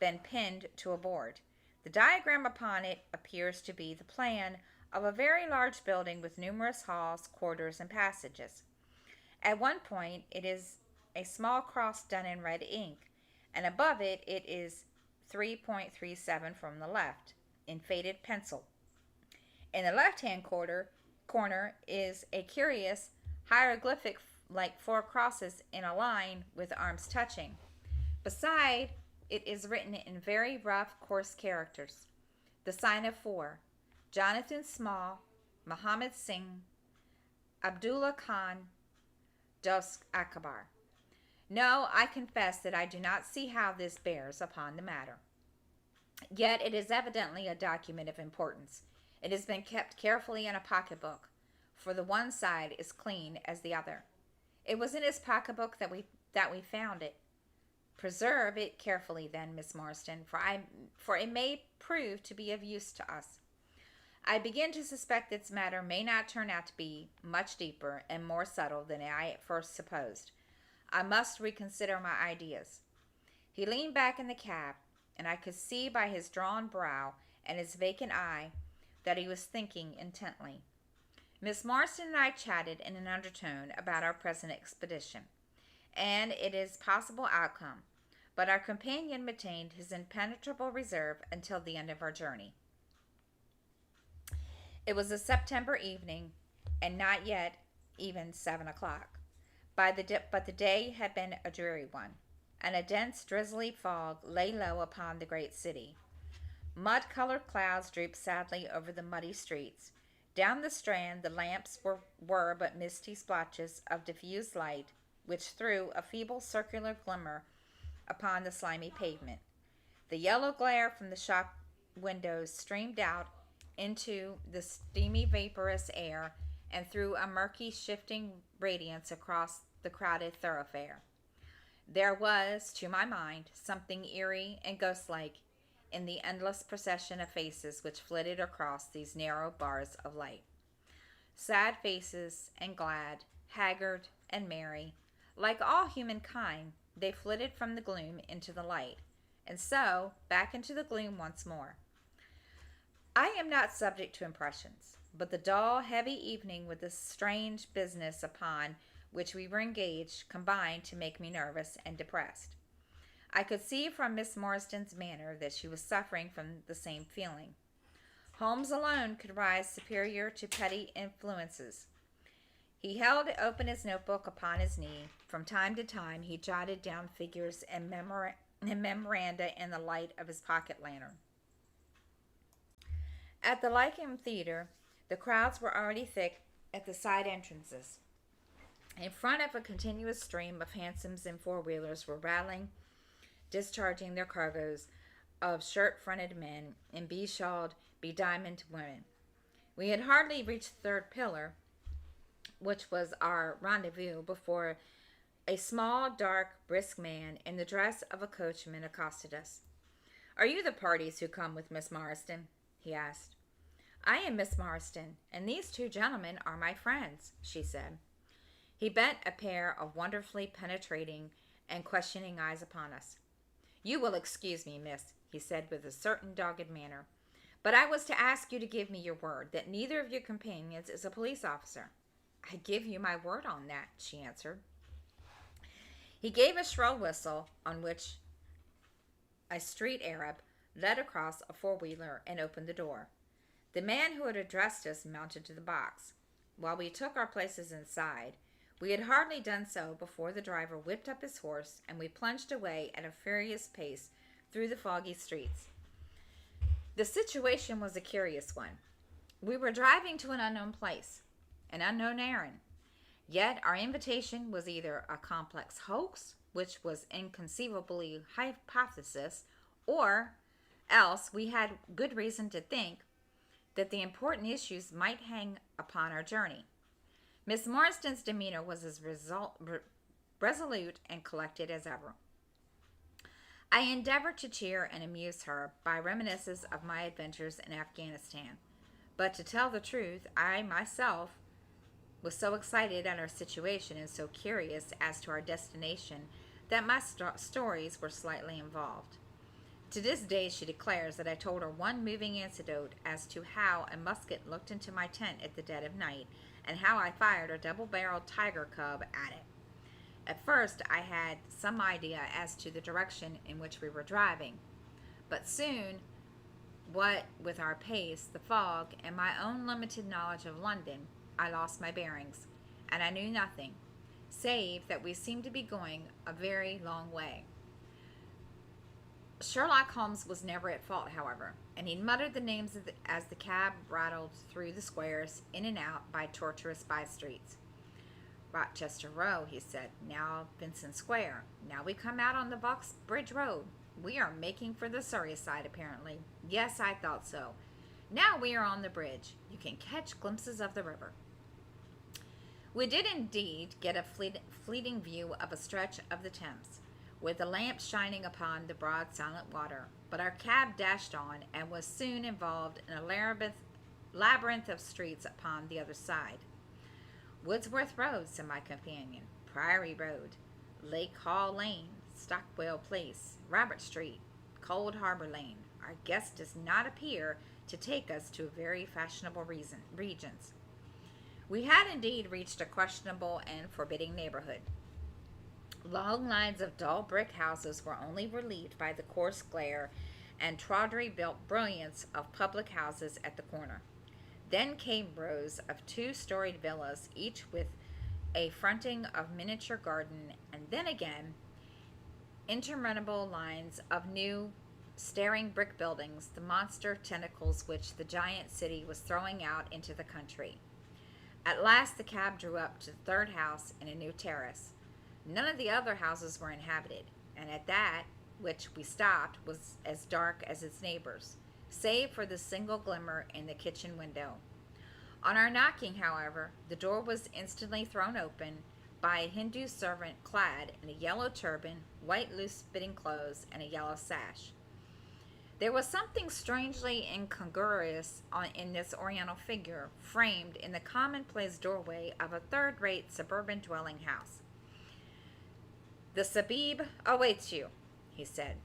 been pinned to a board. The diagram upon it appears to be the plan of a very large building with numerous halls, quarters, and passages. At one point it is a small cross done in red ink, and above it is 3.37 from the left, in faded pencil. In the left-hand corner is a curious hieroglyphic like four crosses in a line with arms touching. Beside it is written in very rough, coarse characters, the sign of four: Jonathan Small, Muhammad Singh, Abdullah Khan, Dost Akbar. No, I confess that I do not see how this bears upon the matter. Yet it is evidently a document of importance. It has been kept carefully in a pocketbook, for the one side is clean as the other. It was in his pocketbook that we found it. Preserve it carefully, then, Miss Marston, for it may prove to be of use to us. I begin to suspect this matter may not turn out to be much deeper and more subtle than I at first supposed. I must reconsider my ideas. He leaned back in the cab, and I could see by his drawn brow and his vacant eye that he was thinking intently. Miss Marston and I chatted in an undertone about our present expedition, and its possible outcome, but our companion maintained his impenetrable reserve until the end of our journey. It was a September evening, and not yet even 7 o'clock. But the day had been a dreary one, and a dense, drizzly fog lay low upon the great city. Mud-colored clouds drooped sadly over the muddy streets. Down the Strand the lamps were but misty splotches of diffused light, which threw a feeble circular glimmer upon the slimy pavement. The yellow glare from the shop windows streamed out into the steamy, vaporous air and threw a murky, shifting radiance across the crowded thoroughfare. There was, to my mind, something eerie and ghostlike in the endless procession of faces which flitted across these narrow bars of light. Sad faces and glad, haggard and merry, like all humankind, they flitted from the gloom into the light, and so back into the gloom once more. I am not subject to impressions, but the dull, heavy evening with the strange business upon which we were engaged combined to make me nervous and depressed. I could see from Miss Marston's manner that she was suffering from the same feeling. Holmes alone could rise superior to petty influences. He held open his notebook upon his knee. From time to time he jotted down figures and memoranda in the light of his pocket lantern. At the Lyceum Theater, the crowds were already thick at the side entrances. In front of a continuous stream of hansoms and four-wheelers were rattling, discharging their cargoes of shirt-fronted men and be-shawled, be-diamonded women. We had hardly reached the third pillar, which was our rendezvous, before a small, dark, brisk man in the dress of a coachman accosted us. "Are you the parties who come with Miss Marston?" he asked. "I am Miss Marston, and these two gentlemen are my friends," she said. He bent a pair of wonderfully penetrating and questioning eyes upon us. "You will excuse me, miss," he said with a certain dogged manner, "but I was to ask you to give me your word that neither of your companions is a police officer." "I give you my word on that," she answered. He gave a shrill whistle, on which a street Arab led across a four-wheeler and opened the door. The man who had addressed us mounted to the box. While we took our places inside, we had hardly done so before the driver whipped up his horse, and we plunged away at a furious pace through the foggy streets. The situation was a curious one. We were driving to an unknown place, an unknown errand. Yet our invitation was either a complex hoax, which was inconceivably hypothesis, or else we had good reason to think that the important issues might hang upon our journey. Miss Marston's demeanor was as resolute and collected as ever. I endeavored to cheer and amuse her by reminiscences of my adventures in Afghanistan, but to tell the truth, I myself was so excited at our situation and so curious as to our destination that my stories were slightly involved. To this day she declares that I told her one moving anecdote as to how a musket looked into my tent at the dead of night, and how I fired a double-barreled tiger cub at it. At first I had some idea as to the direction in which we were driving, but soon, what with our pace, the fog, and my own limited knowledge of London, I lost my bearings, and I knew nothing, save that we seemed to be going a very long way. Sherlock Holmes was never at fault, however, and he muttered the names as the cab rattled through the squares, in and out by tortuous by-streets. "Rochester Row," he said. "Now Vincent Square. Now we come out on the Vauxbridge Road. We are making for the Surrey side, apparently. Yes, I thought so. Now we are on the bridge. You can catch glimpses of the river." We did indeed get a fleeting view of a stretch of the Thames, with the lamps shining upon the broad silent water, but our cab dashed on and was soon involved in a labyrinth of streets upon the other side. "Wordsworth Road," said my companion, "Priory Road, Lake Hall Lane, Stockwell Place, Robert Street, Cold Harbor Lane. Our guest does not appear to take us to very fashionable regions." We had indeed reached a questionable and forbidding neighborhood. Long lines of dull brick houses were only relieved by the coarse glare and tawdry-built brilliance of public houses at the corner. Then came rows of two-storied villas, each with a fronting of miniature garden, and then again interminable lines of new, staring brick buildings, the monster tentacles which the giant city was throwing out into the country. At last the cab drew up to the third house in a new terrace. None of the other houses were inhabited, and at that which we stopped was as dark as its neighbors, save for the single glimmer in the kitchen window. On our knocking, however, the door was instantly thrown open by a Hindu servant clad in a yellow turban, white loose-fitting clothes, and a yellow sash. There was something strangely incongruous in this oriental figure, framed in the commonplace doorway of a third-rate suburban dwelling house. "The Sahib awaits you," he said.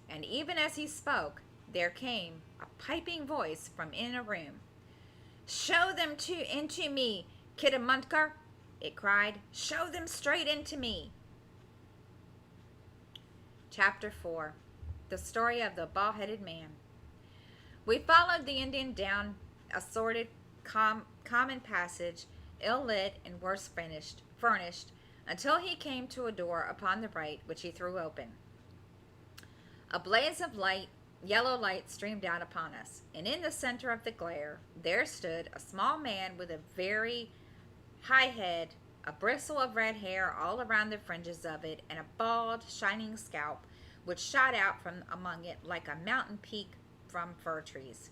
And even as he spoke, there came a piping voice from in a room. "Show them into me, Kiddamunkar," it cried. "Show them straight into me." Chapter 4. The Story of the Bald-Headed Man. We followed the Indian down a sordid, common passage, ill-lit and worse furnished, until he came to a door upon the right, which he threw open. A blaze of light yellow light streamed down upon us, and in the center of the glare there stood a small man with a very high head, a bristle of red hair all around the fringes of it, and a bald, shining scalp which shot out from among it like a mountain peak from fir trees.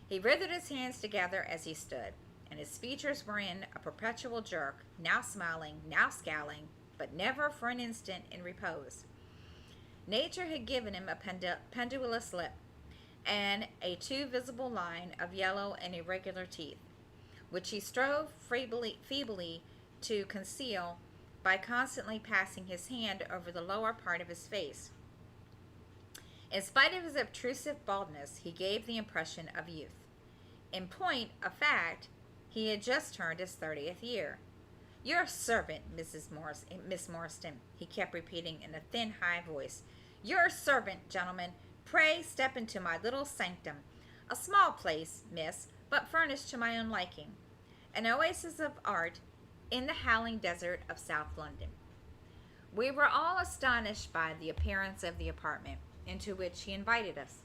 He writhed his hands together as he stood, and his features were in a perpetual jerk, now smiling, now scowling, but never for an instant in repose. Nature had given him a pendulous lip, and a too visible line of yellow and irregular teeth, which he strove feebly to conceal by constantly passing his hand over the lower part of his face. In spite of his obtrusive baldness, he gave the impression of youth. In point of fact, he had just turned his 30th year. "Your servant, Miss Morstan," he kept repeating in a thin, high voice. "Your servant, gentlemen. Pray step into my little sanctum. A small place, miss, but furnished to my own liking. An oasis of art in the howling desert of South London." We were all astonished by the appearance of the apartment into which he invited us.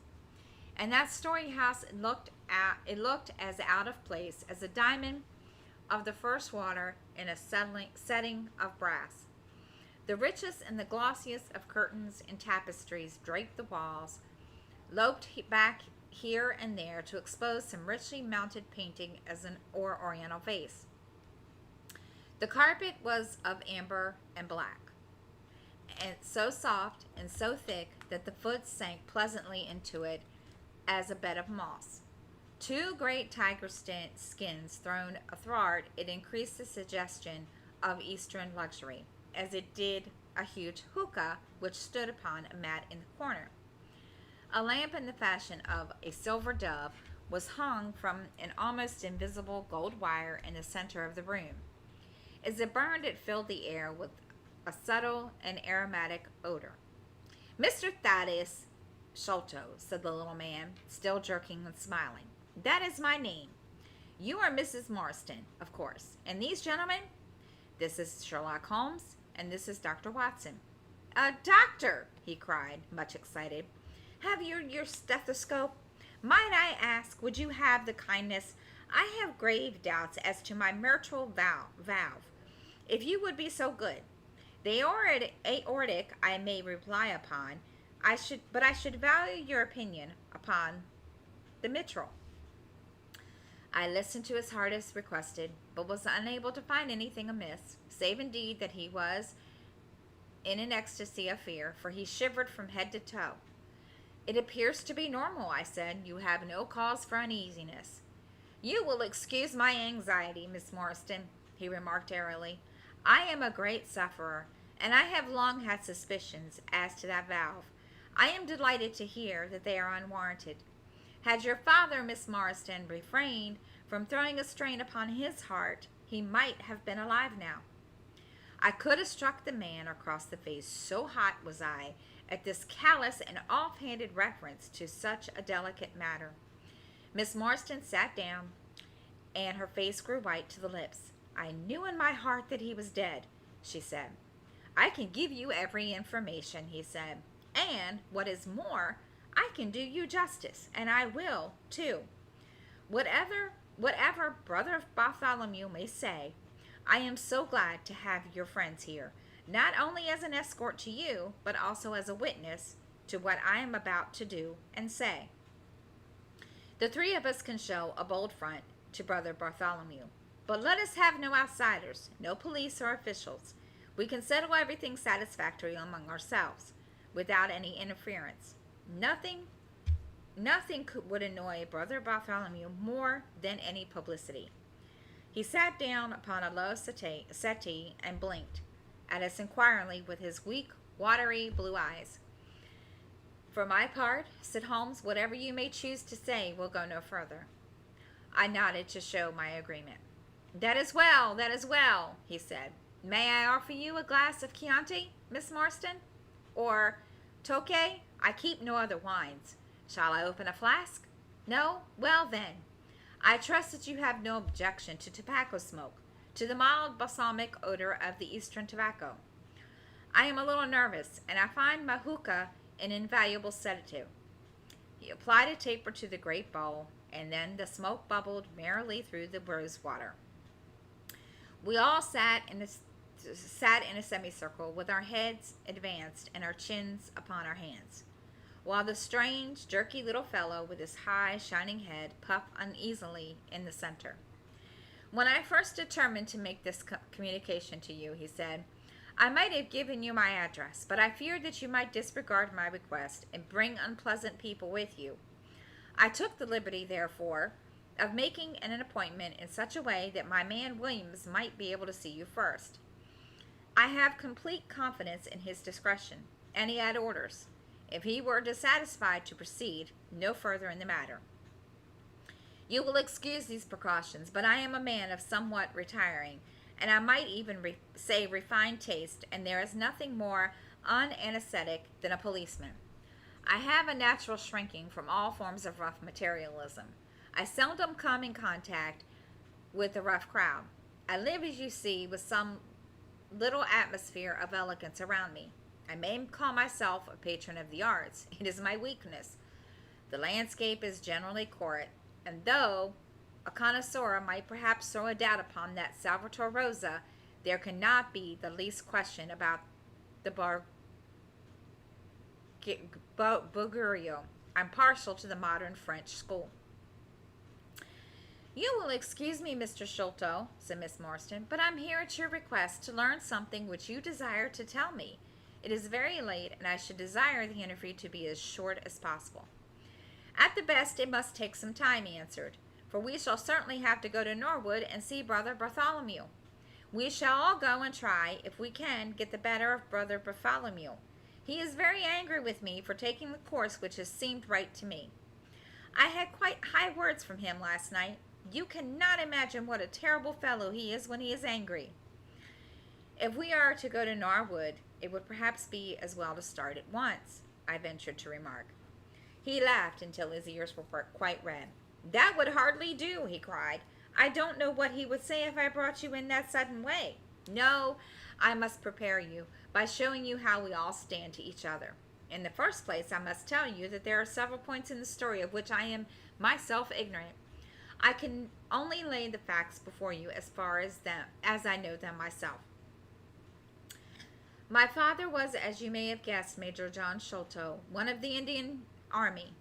And that story house looked as out of place as a diamond of the first water in a setting of brass. The richest and the glossiest of curtains and tapestries draped the walls, loped back here and there to expose some richly mounted painting as an oriental vase. The carpet was of amber and black, and so soft and so thick that the foot sank pleasantly into it as a bed of moss. Two great tiger skins thrown athwart it increased the suggestion of Eastern luxury, as it did a huge hookah which stood upon a mat in the corner. A lamp in the fashion of a silver dove was hung from an almost invisible gold wire in the center of the room. As it burned, it filled the air with a subtle and aromatic odor. "Mr. Thaddeus Sholto," said the little man, still jerking and smiling. "That is my name. You are Mrs. Marston, of course. And these gentlemen? This is Sherlock Holmes, and this is Dr. Watson." "A doctor!" he cried, much excited. "Have you your stethoscope? Might I ask, would you have the kindness? I have grave doubts as to my mitral valve. If you would be so good. The aortic I may rely upon, but I should value your opinion upon the mitral." I listened to his heart as requested, but was unable to find anything amiss, save indeed that he was in an ecstasy of fear, for he shivered from head to toe. "It appears to be normal," I said. "You have no cause for uneasiness." "You will excuse my anxiety, Miss Marston," he remarked airily. "I am a great sufferer, and I have long had suspicions as to that valve. I am delighted to hear that they are unwarranted. Had your father, Miss Marston, refrained from throwing a strain upon his heart, he might have been alive now." I could have struck the man across the face, so hot was I at this callous and offhanded reference to such a delicate matter. Miss Marston sat down, and her face grew white to the lips. "I knew in my heart that he was dead," she said. "I can give you every information," he said, "and, what is more, I can do you justice, and I will, too. Whatever Brother Bartholomew may say, I am so glad to have your friends here, not only as an escort to you, but also as a witness to what I am about to do and say. The three of us can show a bold front to Brother Bartholomew, but let us have no outsiders, no police or officials. We can settle everything satisfactorily among ourselves, without any interference. Nothing would annoy Brother Bartholomew more than any publicity." He sat down upon a low settee and blinked at us inquiringly with his weak, watery blue eyes. "For my part," said Holmes, "whatever you may choose to say will go no further." I nodded to show my agreement. That is well," he said. "May I offer you a glass of Chianti, Miss Marston? Or Tokay? I keep no other wines. Shall I open a flask? No? Well, then, I trust that you have no objection to tobacco smoke, to the mild balsamic odor of the Eastern tobacco. I am a little nervous, and I find my hookah an invaluable sedative. He applied a taper to the great bowl, and then the smoke bubbled merrily through the rose water. We all sat in a semicircle with our heads advanced and our chins upon our hands, while the strange, jerky little fellow with his high, shining head puffed uneasily in the center. When I first determined to make this communication to you, he said, I might have given you my address, but I feared that you might disregard my request and bring unpleasant people with you. I took the liberty, therefore, of making an appointment in such a way that my man Williams might be able to see you first. I have complete confidence in his discretion, and he had orders, if he were dissatisfied, to proceed no further in the matter. You will excuse these precautions, but I am a man of somewhat retiring, and I might even say refined taste, and there is nothing more unanesthetic than a policeman. I have a natural shrinking from all forms of rough materialism. I seldom come in contact with a rough crowd. I live, as you see, with some little atmosphere of elegance around me. I may call myself a patron of the arts. It is my weakness. The landscape is generally court, and though a connoisseur might perhaps throw a doubt upon that Salvator Rosa, there cannot be the least question about the Bouguereau. I'm partial to the modern French school. You will excuse me, Mr. Sholto, said Miss Morstan, but I'm here at your request to learn something which you desire to tell me. It is very late, and I should desire the interview to be as short as possible. At the best, it must take some time, he answered, for we shall certainly have to go to Norwood and see Brother Bartholomew. We shall all go and try, if we can, get the better of Brother Bartholomew. He is very angry with me for taking the course which has seemed right to me. I had quite high words from him last night. You cannot imagine what a terrible fellow he is when he is angry. If we are to go to Norwood, it would perhaps be as well to start at once, I ventured to remark. He laughed until his ears were quite red. That would hardly do, he cried. I don't know what he would say if I brought you in that sudden way. No, I must prepare you by showing you how we all stand to each other. In the first place, I must tell you that there are several points in the story of which I am myself ignorant. I can only lay the facts before you as far as I know them myself. My father was, as you may have guessed, Major John Sholto, one of the Indian Army.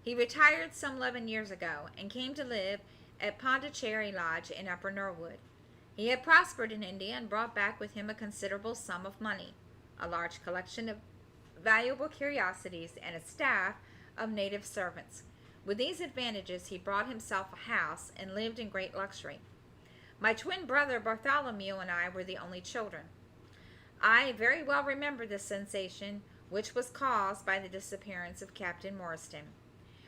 He retired some 11 years ago and came to live at Pondicherry Lodge in Upper Norwood. He had prospered in India and brought back with him a considerable sum of money, a large collection of valuable curiosities, and a staff of native servants. With these advantages, he brought himself a house and lived in great luxury. My twin brother Bartholomew and I were the only children. I very well remember the sensation which was caused by the disappearance of Captain Morstan.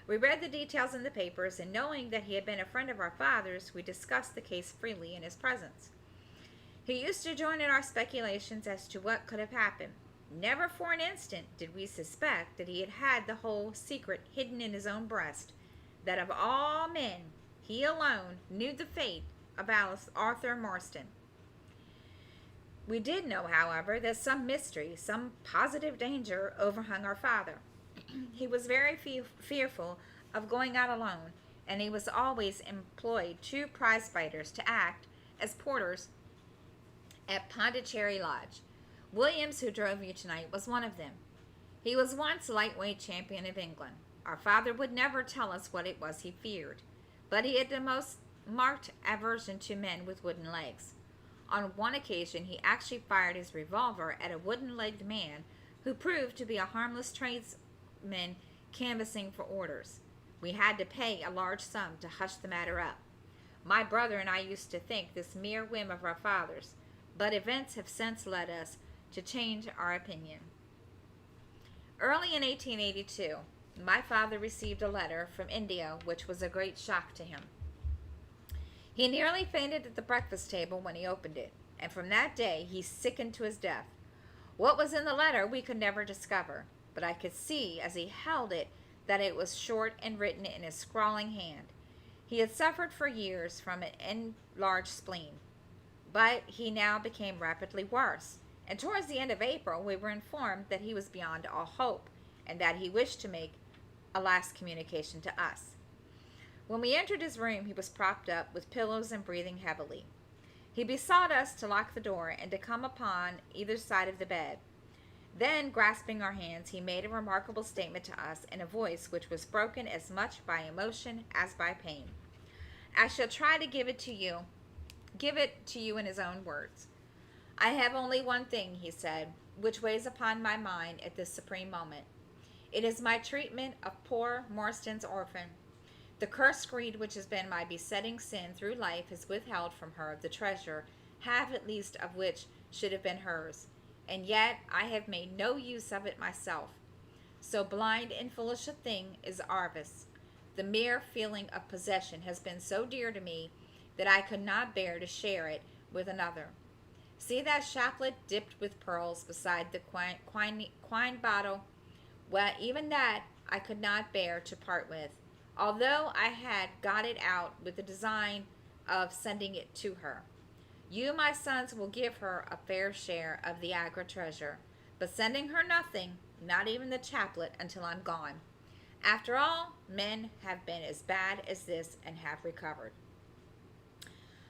We read the details in the papers, and knowing that he had been a friend of our father's, we discussed the case freely in his presence. He used to join in our speculations as to what could have happened. Never for an instant did we suspect that he had had the whole secret hidden in his own breast, that of all men he alone knew the fate of Arthur Morstan. We did know, however, that some mystery, some positive danger overhung our father. He was very fearful of going out alone, and he was always employed 2 prize fighters to act as porters at Pondicherry Lodge. Williams, who drove you tonight, was one of them. He was once lightweight champion of England. Our father would never tell us what it was he feared, but he had the most marked aversion to men with wooden legs. On one occasion, he actually fired his revolver at a wooden-legged man who proved to be a harmless tradesman canvassing for orders. We had to pay a large sum to hush the matter up. My brother and I used to think this mere whim of our father's, but events have since led us to change our opinion. Early in 1882, my father received a letter from India which was a great shock to him. He nearly fainted at the breakfast table when he opened it, and from that day he sickened to his death. What was in the letter we could never discover, but I could see as he held it that it was short and written in his scrawling hand. He had suffered for years from an enlarged spleen, but he now became rapidly worse, and towards the end of April we were informed that he was beyond all hope, and that he wished to make a last communication to us. When we entered his room, he was propped up with pillows and breathing heavily. He besought us to lock the door and to come upon either side of the bed. Then, grasping our hands, he made a remarkable statement to us in a voice which was broken as much by emotion as by pain. I shall try to give it to you in his own words. I have only one thing, he said, which weighs upon my mind at this supreme moment. It is my treatment of poor Marston's orphan. The cursed greed which has been my besetting sin through life has withheld from her the treasure, half at least of which should have been hers, and yet I have made no use of it myself. So blind and foolish a thing is avarice. The mere feeling of possession has been so dear to me that I could not bear to share it with another. See that chaplet dipped with pearls beside the quine bottle? Well, even that I could not bear to part with, although I had got it out with the design of sending it to her. You, my sons, will give her a fair share of the Agra treasure, but sending her nothing, not even the chaplet, until I'm gone. After all, men have been as bad as this and have recovered.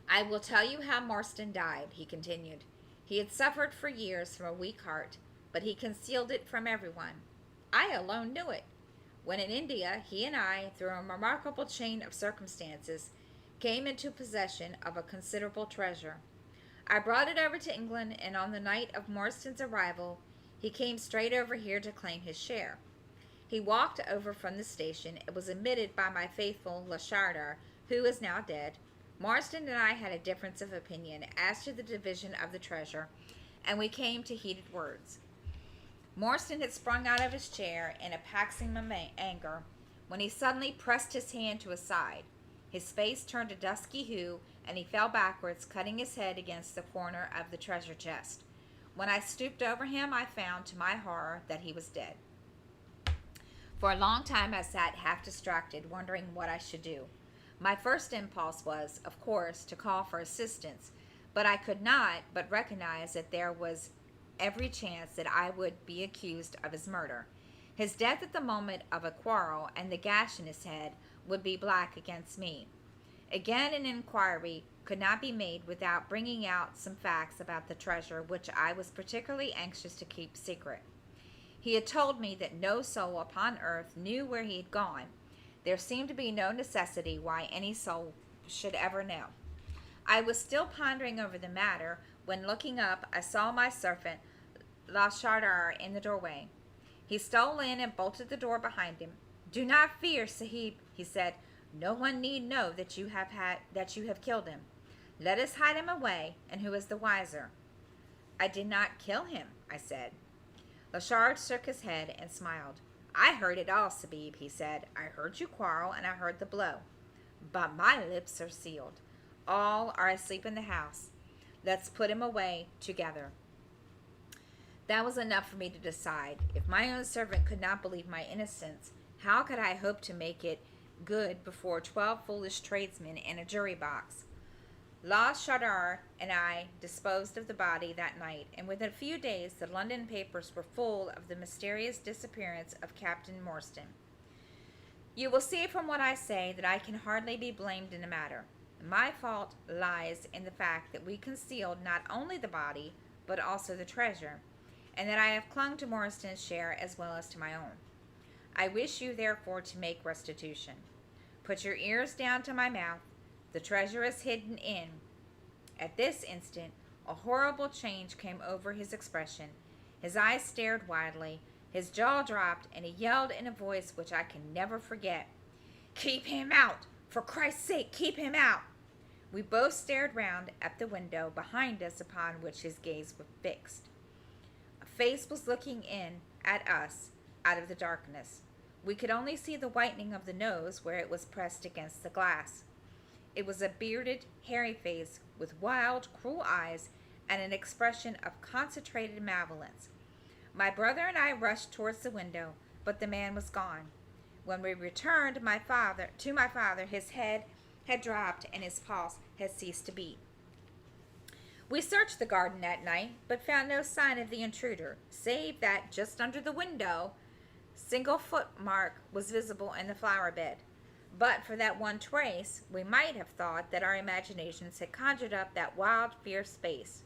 I will tell you how Marston died, he continued. He had suffered for years from a weak heart, but he concealed it from everyone. I alone knew it. When in India, he and I, through a remarkable chain of circumstances, came into possession of a considerable treasure. I brought it over to England, and on the night of Marston's arrival, he came straight over here to claim his share. He walked over from the station and was admitted by my faithful Lashardar, who is now dead. Marston and I had a difference of opinion as to the division of the treasure, and we came to heated words. Marston had sprung out of his chair in a paroxysm of anger when he suddenly pressed his hand to his side. His face turned a dusky hue, and he fell backwards, cutting his head against the corner of the treasure chest. When I stooped over him, I found, to my horror, that he was dead. For a long time I sat half distracted, wondering what I should do. My first impulse was, of course, to call for assistance, but I could not but recognize that there was every chance that I would be accused of his murder. His death at the moment of a quarrel and the gash in his head would be black against me. Again, an inquiry could not be made without bringing out some facts about the treasure which I was particularly anxious to keep secret. He had told me that no soul upon earth knew where he had gone. There seemed to be no necessity why any soul should ever know. I was still pondering over the matter when, looking up, I saw my servant Lashardar in the doorway. He stole in and bolted the door behind him. "Do not fear, Sahib," he said. "No one need know that you have killed him. Let us hide him away, and who is the wiser?" "I did not kill him," I said. Lashard shook his head and smiled. "I heard it all, Sahib," he said. "I heard you quarrel, and I heard the blow. But my lips are sealed. All are asleep in the house. Let's put him away together." That was enough for me to decide. If my own servant could not believe my innocence, how could I hope to make it good before 12 foolish tradesmen in a jury box? Lashardar and I disposed of the body that night, and within a few days the London papers were full of the mysterious disappearance of Captain Marston. You will see from what I say that I can hardly be blamed in the matter. My fault lies in the fact that we concealed not only the body, but also the treasure, and that I have clung to Marston's share as well as to my own. I wish you, therefore, to make restitution. Put your ears down to my mouth. The treasure is hidden in. At this instant, a horrible change came over his expression. His eyes stared widely, his jaw dropped, and he yelled in a voice which I can never forget, "Keep him out! For Christ's sake, keep him out!" We both stared round at the window behind us upon which his gaze was fixed. A face was looking in at us out of the darkness. We could only see the whitening of the nose where it was pressed against the glass. It was a bearded, hairy face with wild, cruel eyes and an expression of concentrated malevolence. My brother and I rushed towards the window, but the man was gone. When we returned to my father, his head had dropped and his pulse had ceased to beat. We searched the garden that night, but found no sign of the intruder, save that just under the window Single foot mark was visible in the flower bed. But for that one trace, we might have thought that our imaginations had conjured up that wild, fierce face.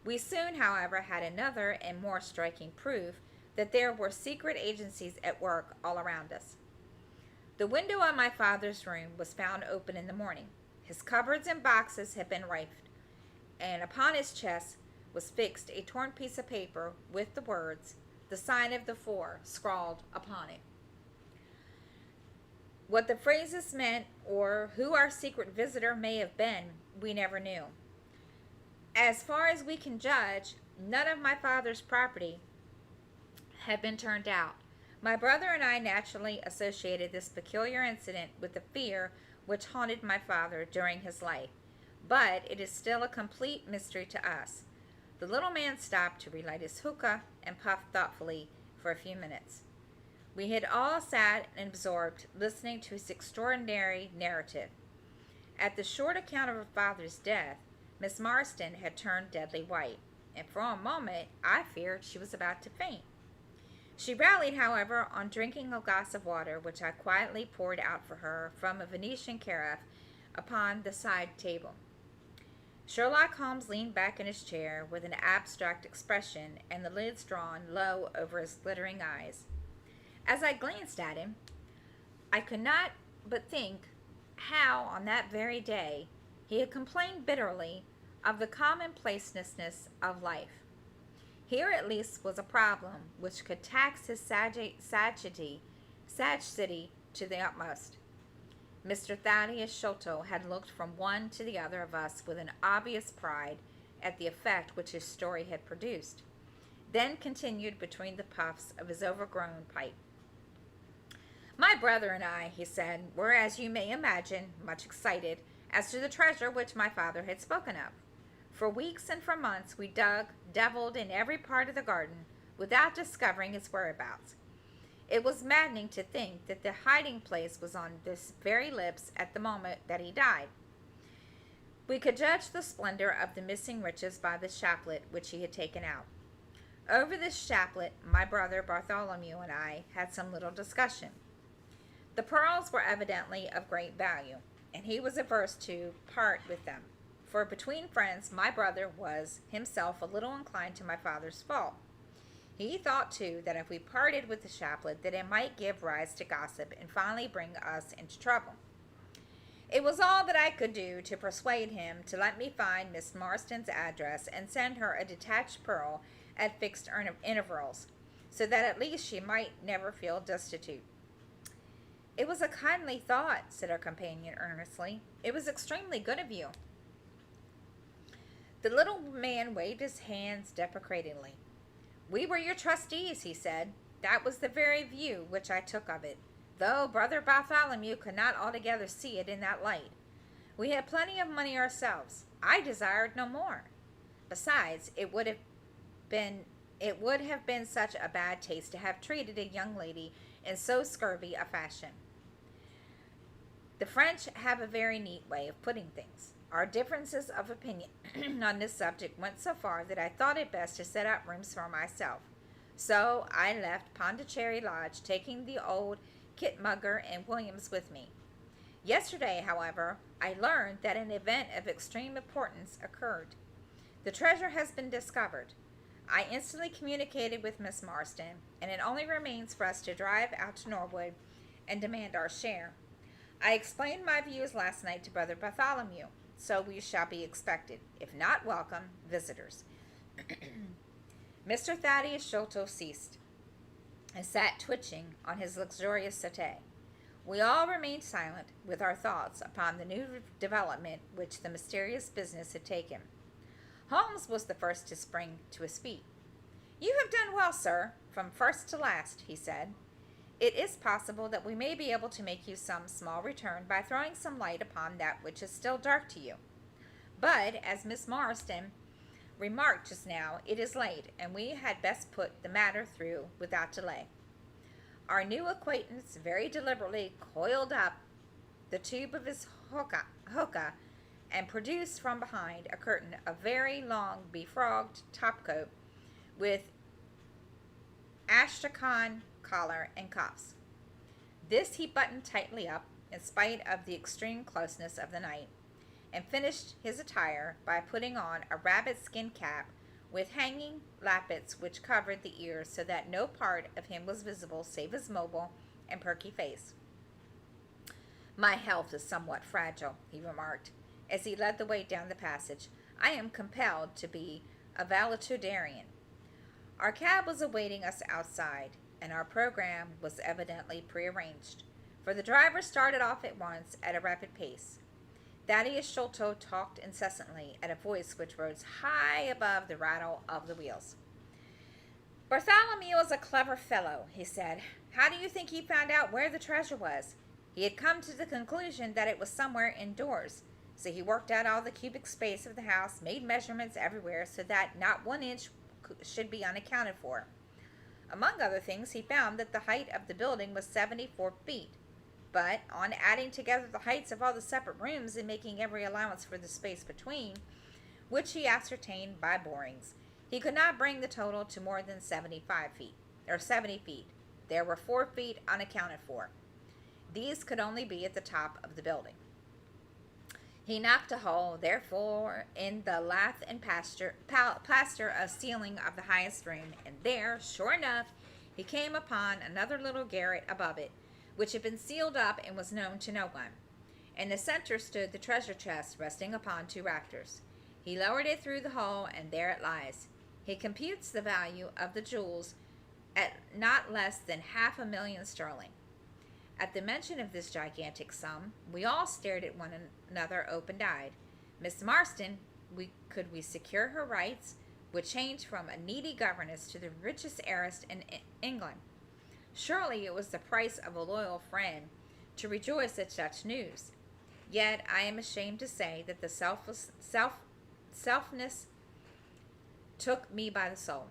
We soon, however, had another and more striking proof that there were secret agencies at work all around us. The window of my father's room was found open in the morning. His cupboards and boxes had been rifled, and upon his chest was fixed a torn piece of paper with the words, "The sign of the four," scrawled upon it. What the phrases meant or who our secret visitor may have been, we never knew. As far as we can judge, none of my father's property had been turned out. My brother and I naturally associated this peculiar incident with the fear which haunted my father during his life, but it is still a complete mystery to us. The little man stopped to relight his hookah and puffed thoughtfully for a few minutes. We had all sat and absorbed, listening to his extraordinary narrative. At the short account of her father's death, Miss Marston had turned deadly white, and for a moment I feared she was about to faint. She rallied, however, on drinking a glass of water, which I quietly poured out for her from a Venetian carafe upon the side table. Sherlock Holmes leaned back in his chair with an abstract expression and the lids drawn low over his glittering eyes. As I glanced at him, I could not but think how, on that very day, he had complained bitterly of the commonplaceness of life. Here at least was a problem which could tax his sagacity to the utmost. Mr. Thaddeus Sholto had looked from one to the other of us with an obvious pride at the effect which his story had produced, then continued between the puffs of his overgrown pipe. "My brother and I," he said, "were, as you may imagine, much excited as to the treasure which my father had spoken of. For weeks and for months we dug, deviled in every part of the garden, without discovering its whereabouts. It was maddening to think that the hiding place was on this very lips at the moment that he died. We could judge the splendor of the missing riches by the chaplet which he had taken out. Over this chaplet my brother Bartholomew and I had some little discussion. The pearls were evidently of great value, and he was averse to part with them, for between friends my brother was himself a little inclined to my father's fault. He thought, too, that if we parted with the chaplet, that it might give rise to gossip and finally bring us into trouble. It was all that I could do to persuade him to let me find Miss Marston's address and send her a detached pearl at fixed intervals, so that at least she might never feel destitute. "It was a kindly thought," said our companion earnestly. "It was extremely good of you." The little man waved his hands deprecatingly. "We were your trustees," he said. "That was the very view which I took of it, though Brother Bartholomew could not altogether see it in that light. We had plenty of money ourselves. I desired no more. Besides, it would have been such a bad taste to have treated a young lady in so scurvy a fashion. The French have a very neat way of putting things. Our differences of opinion on this subject went so far that I thought it best to set out rooms for myself. So I left Pondicherry Lodge, taking the old Kitmugger and Williams with me. Yesterday, however, I learned that an event of extreme importance occurred. The treasure has been discovered. I instantly communicated with Miss Marston, and it only remains for us to drive out to Norwood and demand our share. I explained my views last night to Brother Bartholomew, so we shall be expected, if not welcome, visitors." Mr. Thaddeus Sholto ceased, and sat twitching on his luxurious settee. We all remained silent, with our thoughts upon the new development which the mysterious business had taken. Holmes was the first to spring to his feet. "You have done well, sir, from first to last," he said. "It is possible that we may be able to make you some small return by throwing some light upon that which is still dark to you. But, as Miss Marston remarked just now, it is late, and we had best put the matter through without delay." Our new acquaintance very deliberately coiled up the tube of his hookah and produced from behind a curtain of very long befrogged topcoat with astrakhan collar, and cuffs. This he buttoned tightly up, in spite of the extreme closeness of the night, and finished his attire by putting on a rabbit skin cap with hanging lappets which covered the ears so that no part of him was visible save his mobile and perky face. "My health is somewhat fragile," he remarked, as he led the way down the passage. "I am compelled to be a valetudinarian." Our cab was awaiting us outside, and our program was evidently prearranged, for the driver started off at once at a rapid pace. Thaddeus Sholto talked incessantly at a voice which rose high above the rattle of the wheels. "Bartholomew is a clever fellow," he said. "How do you think he found out where the treasure was? He had come to the conclusion that it was somewhere indoors, so he worked out all the cubic space of the house, made measurements everywhere so that not 1 inch should be unaccounted for. Among other things, he found that the height of the building was 74 feet. But on adding together the heights of all the separate rooms and making every allowance for the space between, which he ascertained by borings, he could not bring the total to more than 75 feet, or 70 feet. There were 4 feet unaccounted for. These could only be at the top of the building. He knocked a hole, therefore, in the lath and plaster a ceiling of the highest room, and there, sure enough, he came upon another little garret above it, which had been sealed up and was known to no one. In the center stood the treasure chest, resting upon 2 rafters. He lowered it through the hole, and there it lies. He computes the value of the jewels at not less than 500,000 sterling. At the mention of this gigantic sum, we all stared at one another open-eyed. Miss Marston, could we secure her rights, would change from a needy governess to the richest heiress in England. Surely it was the price of a loyal friend to rejoice at such news. Yet I am ashamed to say that the selfness took me by the soul,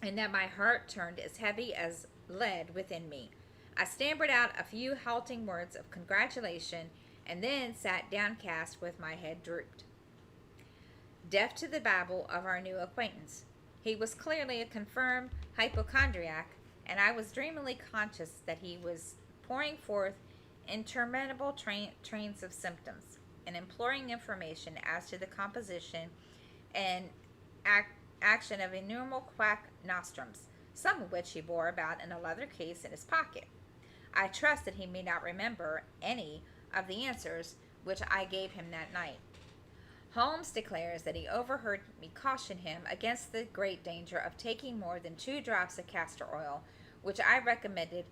and that my heart turned as heavy as lead within me. I stammered out a few halting words of congratulation, and then sat downcast with my head drooped, deaf to the babble of our new acquaintance. He was clearly a confirmed hypochondriac, and I was dreamily conscious that he was pouring forth interminable trains of symptoms, and imploring information as to the composition and action of innumerable quack nostrums, some of which he bore about in a leather case in his pocket. I trust that he may not remember any of the answers which I gave him that night. Holmes declares that he overheard me caution him against the great danger of taking more than 2 drops of castor oil, which I recommended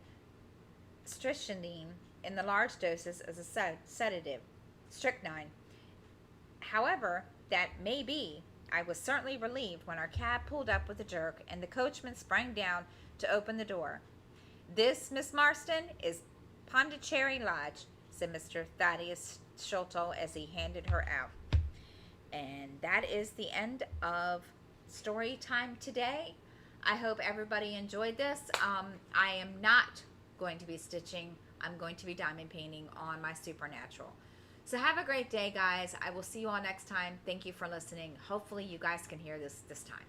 strychnine in the large doses as a sedative, strychnine. However that may be, I was certainly relieved when our cab pulled up with a jerk, and the coachman sprang down to open the door. "This, Miss Marston, is Pondicherry Lodge," said Mr. Thaddeus Sholto as he handed her out. And that is the end of story time today. I hope everybody enjoyed this. I am not going to be stitching. I'm going to be diamond painting on my Supernatural. So have a great day, guys. I will see you all next time. Thank you for listening. Hopefully you guys can hear this time.